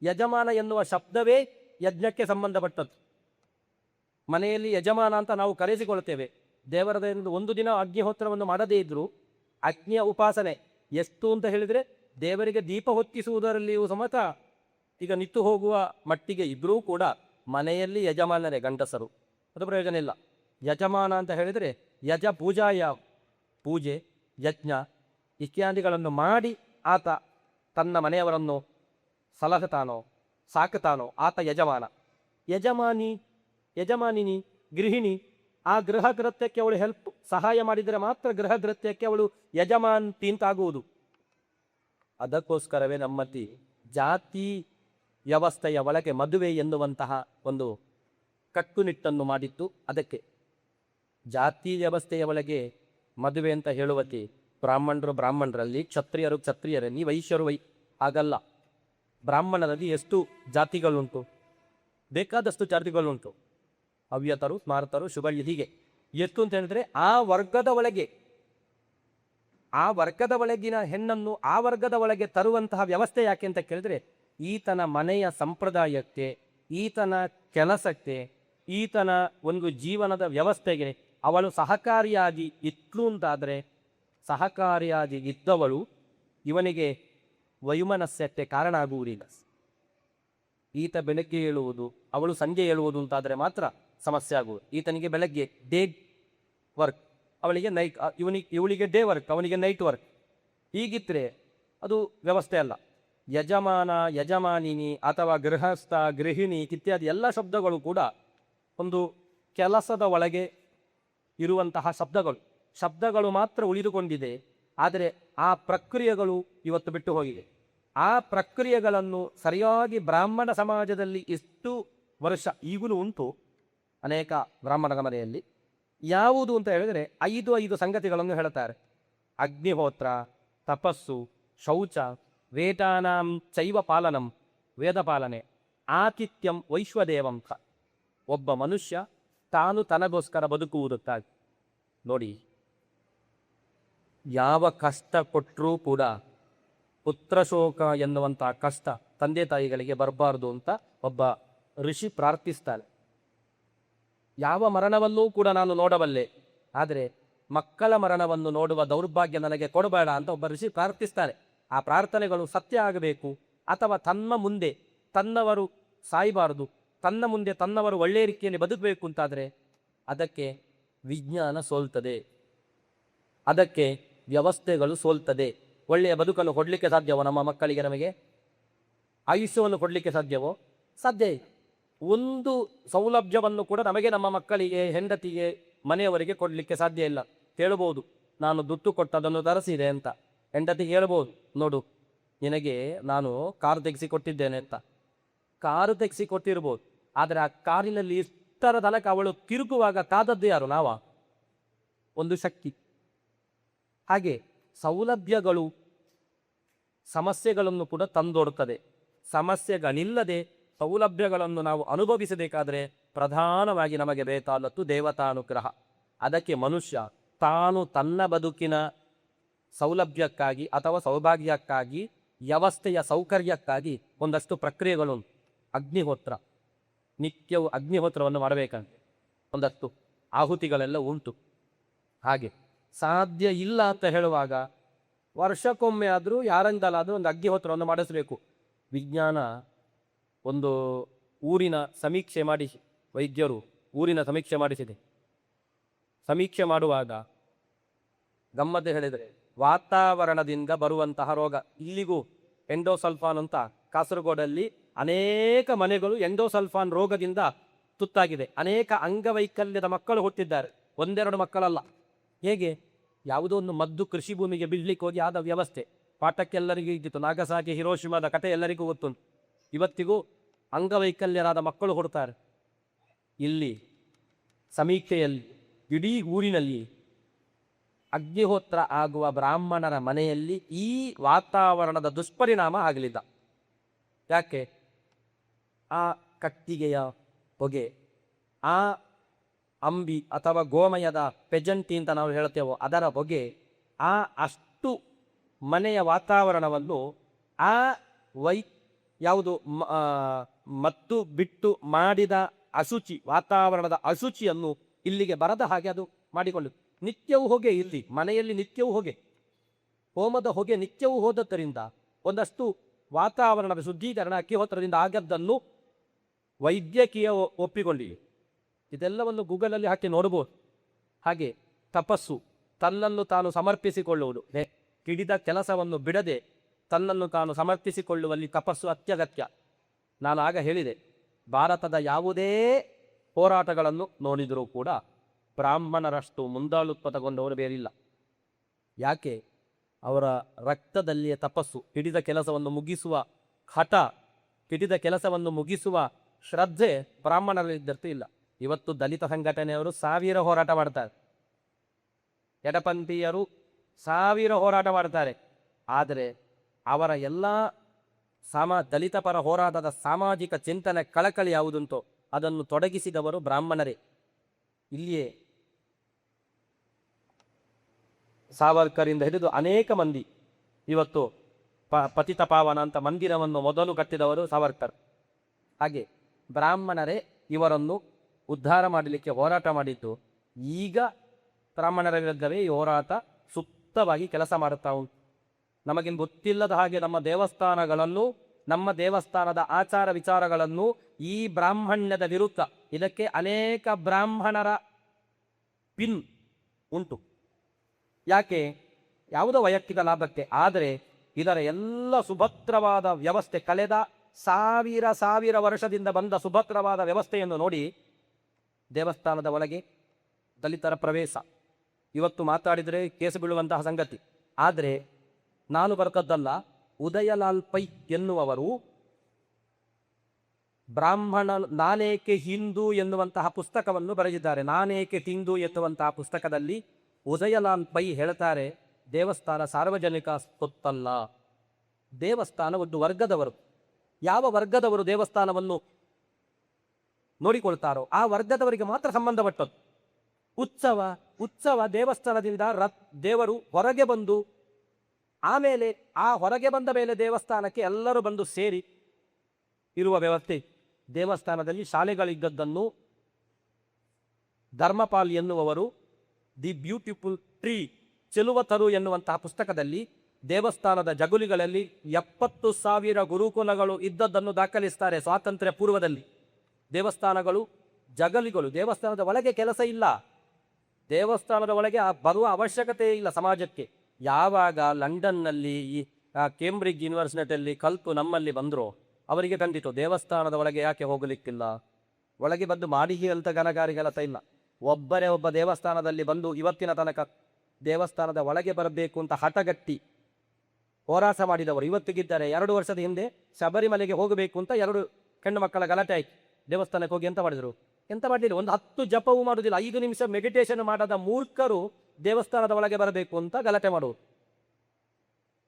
ಯಜಮಾನ ಎನ್ನುವ ಶಬ್ದವೇ ಯಜ್ಞಕ್ಕೆ ಸಂಬಂಧಪಟ್ಟದ್ದು. ಮನೆಯಲ್ಲಿ ಯಜಮಾನ ಅಂತ ನಾವು ಕರೆಸಿಕೊಳ್ಳುತ್ತೇವೆ. ದೇವರದೆಂದು ಒಂದು ದಿನ ಅಗ್ನಿಹೋತ್ರವನ್ನು ಮಾಡದೇ ಇದ್ದರೂ ಅಗ್ನಿಯ ಉಪಾಸನೆ ಎಷ್ಟು ಅಂತ ಹೇಳಿದರೆ, ದೇವರಿಗೆ ದೀಪ ಹೊತ್ತಿಸುವುದರಲ್ಲಿಯೂ ಸಮೇತ ಈಗ ನಿಂತು ಹೋಗುವ ಮಟ್ಟಿಗೆ ಇದ್ದರೂ ಕೂಡ ಮನೆಯಲ್ಲಿ ಯಜಮಾನರೇ ಗಂಡಸರು. ಅದು ಪ್ರಯೋಜನ ಇಲ್ಲ. ಯಜಮಾನ ಅಂತ ಹೇಳಿದರೆ ಯಜ ಪೂಜಾಯ, ಪೂಜೆ ಯಜ್ಞ ಇತ್ಯಾದಿಗಳನ್ನು ಮಾಡಿ ಆತ ತನ್ನ ಮನೆಯವರನ್ನು ಸಲಹುತ್ತಾನೋ ಸಾಕುತ್ತಾನೋ ಆತ ಯಜಮಾನ. ಯಜಮಾನಿನಿ ಗೃಹಿಣಿ. ಆ ಗೃಹ ಕೃತ್ಯಕ್ಕೆ ಅವಳು ಸಹಾಯ ಮಾಡಿದರೆ ಮಾತ್ರ ಗೃಹ ಕೃತ್ಯಕ್ಕೆ ಅವಳು ಯಜಮಾನ್ತಿ ಅಂತಾಗುವುದು. ಅದಕ್ಕೋಸ್ಕರವೇ ನಮ್ಮಲ್ಲಿ ಜಾತಿ ವ್ಯವಸ್ಥೆಯ ಒಳಗೆ ಮದುವೆ ಎನ್ನುವಂತಹ ಒಂದು ಕಟ್ಟುನಿಟ್ಟನ್ನು ಮಾಡಿತ್ತು. ಅದಕ್ಕೆ ಜಾತಿ ವ್ಯವಸ್ಥೆಯ ಒಳಗೆ ಮದುವೆ ಅಂತ ಹೇಳುವತಿ ಬ್ರಾಹ್ಮಣರಲ್ಲಿ, ಕ್ಷತ್ರಿಯರಲ್ಲಿ, ವೈಶ್ಯರು ಹಾಗಲ್ಲ. ಬ್ರಾಹ್ಮಣರಲ್ಲಿ ಎಷ್ಟು ಜಾತಿಗಳುಂಟು? ಬೇಕಾದಷ್ಟು ಜಾತಿಗಳುಂಟು. ಅವ್ಯತರು, ಸ್ಮಾರ್ತರು, ಶುಭಳ್ಳಿ, ಹೀಗೆ ಎಷ್ಟು ಅಂತ ಹೇಳಿದ್ರೆ ಆ ವರ್ಗದ ಒಳಗಿನ ಹೆಣ್ಣನ್ನು ಆ ವರ್ಗದ ಒಳಗೆ ತರುವಂತಹ ವ್ಯವಸ್ಥೆ ಯಾಕೆ ಅಂತ ಕೇಳಿದ್ರೆ, ಈತನ ಮನೆಯ ಸಂಪ್ರದಾಯಕ್ಕೆ, ಈತನ ಕೆಲಸಕ್ಕೆ, ಈತನ ಒಂದು ಜೀವನದ ವ್ಯವಸ್ಥೆಗೆ ಅವಳು ಸಹಕಾರಿಯಾಗಿ ಇತ್ತು ಅಂತಾದರೆ, ಸಹಕಾರಿಯಾಗಿ ಇದ್ದವಳು ಇವನಿಗೆ ವೈಮನಸ್ಯಕ್ಕೆ ಕಾರಣ ಆಗುವುದಿಲ್ಲ. ಈತ ಬೆಳಗ್ಗೆ ಹೇಳುವುದು, ಅವಳು ಸಂಜೆ ಹೇಳುವುದು ಅಂತಾದರೆ ಮಾತ್ರ ಸಮಸ್ಯೆ ಆಗುವುದು. ಈತನಿಗೆ ಬೆಳಗ್ಗೆ ಡೇ ವರ್ಕ್, ಅವಳಿಗೆ ನೈಟ್, ಇವಳಿಗೆ ಡೇ ವರ್ಕ್, ಅವನಿಗೆ ನೈಟ್ ವರ್ಕ್. ಹೀಗಿದ್ರೆ ಅದು ವ್ಯವಸ್ಥೆ ಅಲ್ಲ. ಯಜಮಾನ, ಯಜಮಾನಿನಿ ಅಥವಾ ಗೃಹಸ್ಥ, ಗೃಹಿಣಿ ಇತ್ಯಾದಿ ಎಲ್ಲ ಶಬ್ದಗಳು ಕೂಡ ಒಂದು ಕೆಲಸದ ಒಳಗೆ ಇರುವಂತಹ ಶಬ್ದಗಳು ಮಾತ್ರ ಉಳಿದುಕೊಂಡಿದೆ. ಆದರೆ ಆ ಪ್ರಕ್ರಿಯೆಗಳು ಇವತ್ತು ಬಿಟ್ಟು ಹೋಗಿದೆ. ಆ ಪ್ರಕ್ರಿಯೆಗಳನ್ನು ಸರಿಯಾಗಿ ಬ್ರಾಹ್ಮಣ ಸಮಾಜದಲ್ಲಿ ಇಷ್ಟು ವರ್ಷ ಈಗಲೂ ಉಂಟು ಅನೇಕ ಬ್ರಾಹ್ಮಣರ ಮನೆಯಲ್ಲಿ. ಯಾವುದು ಅಂತ ಹೇಳಿದರೆ 5 ಸಂಗತಿಗಳನ್ನು ಹೇಳ್ತಾರೆ. ಅಗ್ನಿಹೋತ್ರ, ತಪಸ್ಸು, ಶೌಚ, ವೇದಾನಾಂ ಚೈವ ಪಾಲನಂ, ವೇದ ಪಾಲನೆ, ಆತಿಥ್ಯಂ ವೈಶ್ವದೇವಂತ. ಒಬ್ಬ ಮನುಷ್ಯ ತಾನು ತನಗೋಸ್ಕರ ಬದುಕುವುದಕ್ಕಾಗಿ ನೋಡಿ, ಯಾವ ಕಷ್ಟ ಕೊಟ್ಟರೂ ಕೂಡ ಪುತ್ರಶೋಕ ಎನ್ನುವಂಥ ಕಷ್ಟ ತಂದೆ ತಾಯಿಗಳಿಗೆ ಬರಬಾರ್ದು ಅಂತ ಒಬ್ಬ ಋಷಿ ಪ್ರಾರ್ಥಿಸ್ತಾನೆ. ಯಾವ ಮರಣವನ್ನೂ ಕೂಡ ನಾನು ನೋಡಬಲ್ಲೆ, ಆದರೆ ಮಕ್ಕಳ ಮರಣವನ್ನು ನೋಡುವ ದೌರ್ಭಾಗ್ಯ ನನಗೆ ಕೊಡಬೇಡ ಅಂತ ಒಬ್ಬ ಋಷಿ ಪ್ರಾರ್ಥಿಸ್ತಾನೆ. ಆ ಪ್ರಾರ್ಥನೆಗಳು ಸತ್ಯ ಆಗಬೇಕು, ಅಥವಾ ತನ್ನ ಮುಂದೆ ತನ್ನವರು ಸಾಯಬಾರದು, ತನ್ನ ಮುಂದೆ ತನ್ನವರು ಒಳ್ಳೆಯ ರೀತಿಯಲ್ಲಿ ಬದುಕಬೇಕು ಅಂತಾದರೆ ಅದಕ್ಕೆ ವಿಜ್ಞಾನ ಸೋಲ್ತದೆ, ಅದಕ್ಕೆ ವ್ಯವಸ್ಥೆಗಳು ಸೋಲ್ತದೆ. ಒಳ್ಳೆಯ ಬದುಕನ್ನು ಕೊಡಲಿಕ್ಕೆ ಸಾಧ್ಯವೋ ನಮ್ಮ ಮಕ್ಕಳಿಗೆ? ನಮಗೆ ಆಯುಷ್ಯವನ್ನು ಕೊಡಲಿಕ್ಕೆ ಸಾಧ್ಯವೋ? ಸಾಧ್ಯ ಇಲ್ಲ. ಒಂದು ಸೌಲಭ್ಯವನ್ನು ಕೂಡ ನಮಗೆ ನಮ್ಮ ಮಕ್ಕಳಿಗೆ, ಹೆಂಡತಿಗೆ, ಮನೆಯವರಿಗೆ ಕೊಡಲಿಕ್ಕೆ ಸಾಧ್ಯ ಇಲ್ಲ. ಹೇಳ್ಬೋದು, ನಾನು ದುಡ್ಡು ಕೊಟ್ಟದನ್ನು ತರಿಸಿದೆ ಅಂತ. ಹೆಂಡತಿಗೆ ಹೇಳ್ಬೋದು, ನೋಡು ನಿನಗೆ ನಾನು ಕಾರು ತೆಗೆಸಿ ಕೊಟ್ಟಿದ್ದೇನೆ ಅಂತ. ಕಾರು ತೆಗೆಸಿ ಕೊಟ್ಟಿರ್ಬೋದು, ಆದರೆ ಆ ಕಾರಿನಲ್ಲಿ ಇಷ್ಟರ ತನಕ ಅವಳು ತಿರುಗುವಾಗ ಕಾದದ್ದು ಯಾರು? ನಾವ? ಒಂದು ಶಕ್ತಿ. ಹಾಗೆ ಸೌಲಭ್ಯಗಳು ಸಮಸ್ಯೆಗಳನ್ನು ಕೂಡ ತಂದೊಡ್ತದೆ. ಸಮಸ್ಯೆಗಳಿಲ್ಲದೆ ಸೌಲಭ್ಯಗಳನ್ನು ನಾವು ಅನುಭವಿಸಬೇಕಾದರೆ ಪ್ರಧಾನವಾಗಿ ನಮಗೆ ಬೇಕಾದದ್ದು ದೇವತಾನುಗ್ರಹ. ಅದಕ್ಕೆ ಮನುಷ್ಯ ತಾನು ತನ್ನ ಬದುಕಿನ ಸೌಲಭ್ಯಕ್ಕಾಗಿ ಅಥವಾ ಸೌಭಾಗ್ಯಕ್ಕಾಗಿ, ವ್ಯವಸ್ಥೆಯ ಸೌಕರ್ಯಕ್ಕಾಗಿ ಒಂದಷ್ಟು ಪ್ರಕ್ರಿಯೆಗಳು. ಅಗ್ನಿಹೋತ್ರ, ನಿತ್ಯವೂ ಅಗ್ನಿಹೋತ್ರವನ್ನು ಮಾಡಬೇಕಂತೆ, ಒಂದಷ್ಟು ಆಹುತಿಗಳೆಲ್ಲ ಉಂಟು. ಹಾಗೆ ಸಾಧ್ಯ ಇಲ್ಲ ಅಂತ ಹೇಳುವಾಗ ವರ್ಷಕ್ಕೊಮ್ಮೆ ಆದರೂ ಯಾರಿಂದಲಾದರೂ ಒಂದು ಅಗ್ನಿಹೋತ್ರವನ್ನು ಮಾಡಿಸಬೇಕು. ವಿಜ್ಞಾನ ಒಂದು ಊರಿನ ಸಮೀಕ್ಷೆ ಮಾಡಿಸಿ, ವೈದ್ಯರು ಊರಿನ ಸಮೀಕ್ಷೆ ಮಾಡಿಸಿದೆ. ಸಮೀಕ್ಷೆ ಮಾಡುವಾಗ ಗಮ್ಮತ್ತು ಹೇಳಿದರೆ, ವಾತಾವರಣದಿಂದ ಬರುವಂತಹ ರೋಗ, ಇಲ್ಲಿಗೂ ಎಂಡೋಸಲ್ಫಾನ್ ಅಂತ ಕಾಸರಗೋಡಲ್ಲಿ ಅನೇಕ ಮನೆಗಳು ಎಂಡೋಸಲ್ಫಾನ್ ರೋಗದಿಂದ ತುತ್ತಾಗಿದೆ. ಅನೇಕ ಅಂಗವೈಕಲ್ಯದ ಮಕ್ಕಳು ಹುಟ್ಟಿದ್ದಾರೆ, 1-2 ಮಕ್ಕಳಲ್ಲ. ಹೇಗೆ? ಯಾವುದೋ ಒಂದು ಮದ್ದು ಕೃಷಿ ಭೂಮಿಗೆ ಬಿಡ್ಲಿಕ್ಕೆ ಹೋಗಿ ಆದ ವ್ಯವಸ್ಥೆ. ಪಾಠಕ್ಕೆಲ್ಲರಿಗೂ ಇದ್ದಿತ್ತು, ನಾಗಸಾಕಿ ಹಿರೋಶಿಮಾದ ಕಥೆ ಎಲ್ಲರಿಗೂ ಗೊತ್ತುಂಟು. ಇವತ್ತಿಗೂ ಅಂಗವೈಕಲ್ಯರಾದ ಮಕ್ಕಳು ಹುಡ್ತಾರೆ. ಇಲ್ಲಿ ಸಮೀಕ್ಷೆಯಲ್ಲಿ ಇಡೀ ಊರಿನಲ್ಲಿ ಅಗ್ನಿಹೋತ್ರ ಆಗುವ ಬ್ರಾಹ್ಮಣರ ಮನೆಯಲ್ಲಿ ಈ ವಾತಾವರಣದ ದುಷ್ಪರಿಣಾಮ ಆಗಲಿಲ್ಲ. ಯಾಕೆ? ಆ ಕಟ್ಟಿಗೆಯ ಹೊಗೆ, ಆ ಅಂಬಿ ಅಥವಾ ಗೋಮಯದ ಪೆಜಂಟಿ ಅಂತ ನಾವು ಹೇಳ್ತೇವೋ ಅದರ ಹೊಗೆ, ಆ ಅಷ್ಟು ಮನೆಯ ವಾತಾವರಣವನ್ನು ಆ ಯಾವುದು ಮತ್ತು ಬಿಟ್ಟು ಮಾಡಿದ ಅಶುಚಿ, ವಾತಾವರಣದ ಅಶುಚಿಯನ್ನು ಇಲ್ಲಿಗೆ ಬರದ ಹಾಗೆ ಅದು ಮಾಡಿಕೊಂಡು, ನಿತ್ಯವೂ ಹೊಗೆ ಇಲ್ಲಿ ಮನೆಯಲ್ಲಿ, ನಿತ್ಯವೂ ಹೊಗೆ, ಹೋಮದ ಹೊಗೆ ನಿತ್ಯವೂ ಹೋದದ್ದರಿಂದ ಒಂದಷ್ಟು ವಾತಾವರಣದ ಶುದ್ಧೀಕರಣ ಅಗ್ನಿಹೋತ್ರದಿಂದ ಆಗದ್ದನ್ನು ವೈದ್ಯಕೀಯ ಒಪ್ಪಿಕೊಂಡಿದೆ. ಇದೆಲ್ಲವನ್ನು ಗೂಗಲಲ್ಲಿ ಹಾಕಿ ನೋಡ್ಬೋದು. ಹಾಗೆ ತಪಸ್ಸು, ತನ್ನನ್ನು ತಾನು ಸಮರ್ಪಿಸಿಕೊಳ್ಳುವುದು, ಹಿಡಿದ ಕೆಲಸವನ್ನು ಬಿಡದೆ ತನ್ನನ್ನು ತಾನು ಸಮರ್ಪಿಸಿಕೊಳ್ಳುವಲ್ಲಿ ತಪಸ್ಸು ಅತ್ಯಗತ್ಯ. ನಾನು ಆಗ ಹೇಳಿದೆ, ಭಾರತದ ಯಾವುದೇ ಹೋರಾಟಗಳನ್ನು ನೋಡಿದರೂ ಕೂಡ ಬ್ರಾಹ್ಮಣರಷ್ಟು ಮುಂದಾಳುತ್ಪತಗೊಂಡವರು ಬೇರಿಲ್ಲ. ಯಾಕೆ? ಅವರ ರಕ್ತದಲ್ಲಿಯೇ ತಪಸ್ಸು, ಹಿಡಿದ ಕೆಲಸವನ್ನು ಮುಗಿಸುವ ಹಠ, ಹಿಡಿದ ಕೆಲಸವನ್ನು ಮುಗಿಸುವ ಶ್ರದ್ಧೆ ಬ್ರಾಹ್ಮಣರಲ್ಲಿದ್ದರ್ಥಿ ಇಲ್ಲ. ಇವತ್ತು ದಲಿತ ಸಂಘಟನೆಯವರು 1000 ಹೋರಾಟ ಮಾಡ್ತಾರೆ, ಎಡಪಂಥೀಯರು 1000 ಹೋರಾಟ ಮಾಡ್ತಾರೆ. ಆದರೆ ಅವರ ಎಲ್ಲ ದಲಿತ ಪರ ಹೋರಾಟದ ಸಾಮಾಜಿಕ ಚಿಂತನೆ ಕಳಕಳಿ ಯಾವುದುಂಟೋ ಅದನ್ನು ತೊಡಗಿಸಿದವರು ಬ್ರಾಹ್ಮಣರೇ. ಇಲ್ಲಿಯೇ ಸಾವರ್ಕರಿಂದ ಹಿಡಿದು ಅನೇಕ ಮಂದಿ ಇವತ್ತು ಪತಿತ ಪಾವನ ಅಂತ ಮಂದಿರವನ್ನು ಮೊದಲು ಕಟ್ಟಿದವರು ಸಾವರ್ಕರ್. ಹಾಗೆ ಬ್ರಾಹ್ಮಣರೇ ಇವರನ್ನು ಉದ್ಧಾರ ಮಾಡಲಿಕ್ಕೆ ಹೋರಾಟ ಮಾಡಿದ್ದು. ಈಗ ಬ್ರಾಹ್ಮಣರ ವಿರುದ್ಧವೇ ಈ ಹೋರಾಟ ಸುಪ್ತವಾಗಿ ಕೆಲಸ ಮಾಡುತ್ತಾ ಉಂಟು. ನಮಗಿನ್ ಗೊತ್ತಿಲ್ಲದ ಹಾಗೆ ನಮ್ಮ ದೇವಸ್ಥಾನಗಳನ್ನು, ನಮ್ಮ ದೇವಸ್ಥಾನದ ಆಚಾರ ವಿಚಾರಗಳನ್ನು ಈ ಬ್ರಾಹ್ಮಣ್ಯದ ವಿರುದ್ಧ, ಇದಕ್ಕೆ ಅನೇಕ ಬ್ರಾಹ್ಮಣರ ಪಿನ್ ಉಂಟು. ಯಾಕೆ? ಯಾವುದೋ ವೈಯಕ್ತಿಕ ಲಾಭಕ್ಕೆ. ಆದರೆ ಇದರ ಎಲ್ಲ ಸುಭದ್ರವಾದ ವ್ಯವಸ್ಥೆ, ಕಳೆದ ಸಾವಿರ ವರ್ಷದಿಂದ ಬಂದ ಸುಭದ್ರವಾದ ವ್ಯವಸ್ಥೆಯನ್ನು ನೋಡಿ. ದೇವಸ್ಥಾನದ ಒಳಗೆ ದಲಿತರ ಪ್ರವೇಶ ಇವತ್ತು ಮಾತಾಡಿದರೆ ಕೇಸು ಬೀಳುವಂತಹ ಸಂಗತಿ. ಆದರೆ ನಾನು ಬರ್ತದ್ದಲ್ಲ, ಉದಯಲಾಲ್ ಪೈ ಎನ್ನುವರು ಬ್ರಾಹ್ಮಣ ನಾನೇಕೆ ಹಿಂದೂ ಎನ್ನುವಂತಹ ಪುಸ್ತಕವನ್ನು ಬರೆದಿದ್ದಾರೆ. ನಾನೇಕೆ ಹಿಂದೂ ಎನ್ನುವಂತಹ ಪುಸ್ತಕದಲ್ಲಿ ಉದಯಲಾಲ್ ಪೈ ಹೇಳ್ತಾರೆ, ದೇವಸ್ಥಾನ ಸಾರ್ವಜನಿಕ ಸ್ವತ್ತಲ್ಲ, ದೇವಸ್ಥಾನ ಒಂದು ವರ್ಗದವರು. ಯಾವ ವರ್ಗದವರು ದೇವಸ್ಥಾನವನ್ನು ನೋಡಿಕೊಳ್ತಾರೋ ಆ ವರ್ಗದವರಿಗೆ ಮಾತ್ರ ಸಂಬಂಧಪಟ್ಟದ್ದು. ಉತ್ಸವ ದೇವಸ್ಥಾನದಿಂದ ದೇವರು ಹೊರಗೆ ಬಂದು, ಆಮೇಲೆ ಆ ಹೊರಗೆ ಬಂದ ಮೇಲೆ ದೇವಸ್ಥಾನಕ್ಕೆ ಎಲ್ಲರೂ ಬಂದು ಸೇರಿ ಇರುವ ವ್ಯವಸ್ಥೆ. ದೇವಸ್ಥಾನದಲ್ಲಿ ಶಾಲೆಗಳಿದ್ದದ್ದನ್ನು ಧರ್ಮಪಾಲ್ ಎನ್ನುವವರು ದಿ ಬ್ಯೂಟಿಫುಲ್ ಟ್ರೀ, ಚೆಲುವ ತರು ಎನ್ನುವಂತಹ ಪುಸ್ತಕದಲ್ಲಿ ದೇವಸ್ಥಾನದ ಜಗುಲಿಗಳಲ್ಲಿ 70,000 ಗುರುಕುಲಗಳು ಇದ್ದದ್ದನ್ನು ದಾಖಲಿಸ್ತಾರೆ. ಸ್ವಾತಂತ್ರ್ಯ ಪೂರ್ವದಲ್ಲಿ ದೇವಸ್ಥಾನಗಳು ಜಗಲಿಗಳು, ದೇವಸ್ಥಾನದ ಒಳಗೆ ಕೆಲಸ ಇಲ್ಲ, ದೇವಸ್ಥಾನದ ಒಳಗೆ ಬರುವ ಅವಶ್ಯಕತೆ ಇಲ್ಲ ಸಮಾಜಕ್ಕೆ. ಯಾವಾಗ ಲಂಡನ್ನಲ್ಲಿ ಕೇಂಬ್ರಿಡ್ಜ್ ಯೂನಿವರ್ಸಿಟಿಯಲ್ಲಿ ಕಲ್ತು ನಮ್ಮಲ್ಲಿ ಬಂದರೋ ಅವರಿಗೆ ಕಂಡಿತು ದೇವಸ್ಥಾನದ ಒಳಗೆ ಯಾಕೆ ಹೋಗಲಿಕ್ಕಿಲ್ಲ. ಒಳಗೆ ಬಂದು ಮಾಡಿಹಿ ಅಂತ ಗನಗಾರಿಗೆಲಸ ಇಲ್ಲ. ಒಬ್ಬರೇ ಒಬ್ಬ ದೇವಸ್ಥಾನದಲ್ಲಿ ಬಂದು ಇವತ್ತಿನ ತನಕ ದೇವಸ್ಥಾನದ ಒಳಗೆ ಬರಬೇಕು ಅಂತ ಹಠಗಟ್ಟಿ ಹೋರಾಟ ಮಾಡಿದವರು ಇವತ್ತಿಗಿದ್ದಾರೆ. 2 ವರ್ಷದ ಹಿಂದೆ ಶಬರಿಮಲೆಗೆ ಹೋಗಬೇಕು ಅಂತ 2 ಹೆಣ್ಣು ಮಕ್ಕಳ ಗಲಾಟೆ ಆಯ್ತು. ದೇವಸ್ಥಾನಕ್ಕೆ ಹೋಗಿ ಎಂತ ಮಾಡಿದರು? ಎಂತ ಮಾಡಲಿಲ್ಲ, ಒಂದು 10 ಜಪವೂ ಮಾಡುವುದಿಲ್ಲ, 5 ನಿಮಿಷ ಮೆಡಿಟೇಷನ್ ಮಾಡದ ಮೂರ್ಖರು ದೇವಸ್ಥಾನದ ಒಳಗೆ ಬರಬೇಕು ಅಂತ ಗಲಾಟೆ ಮಾಡುವುದು.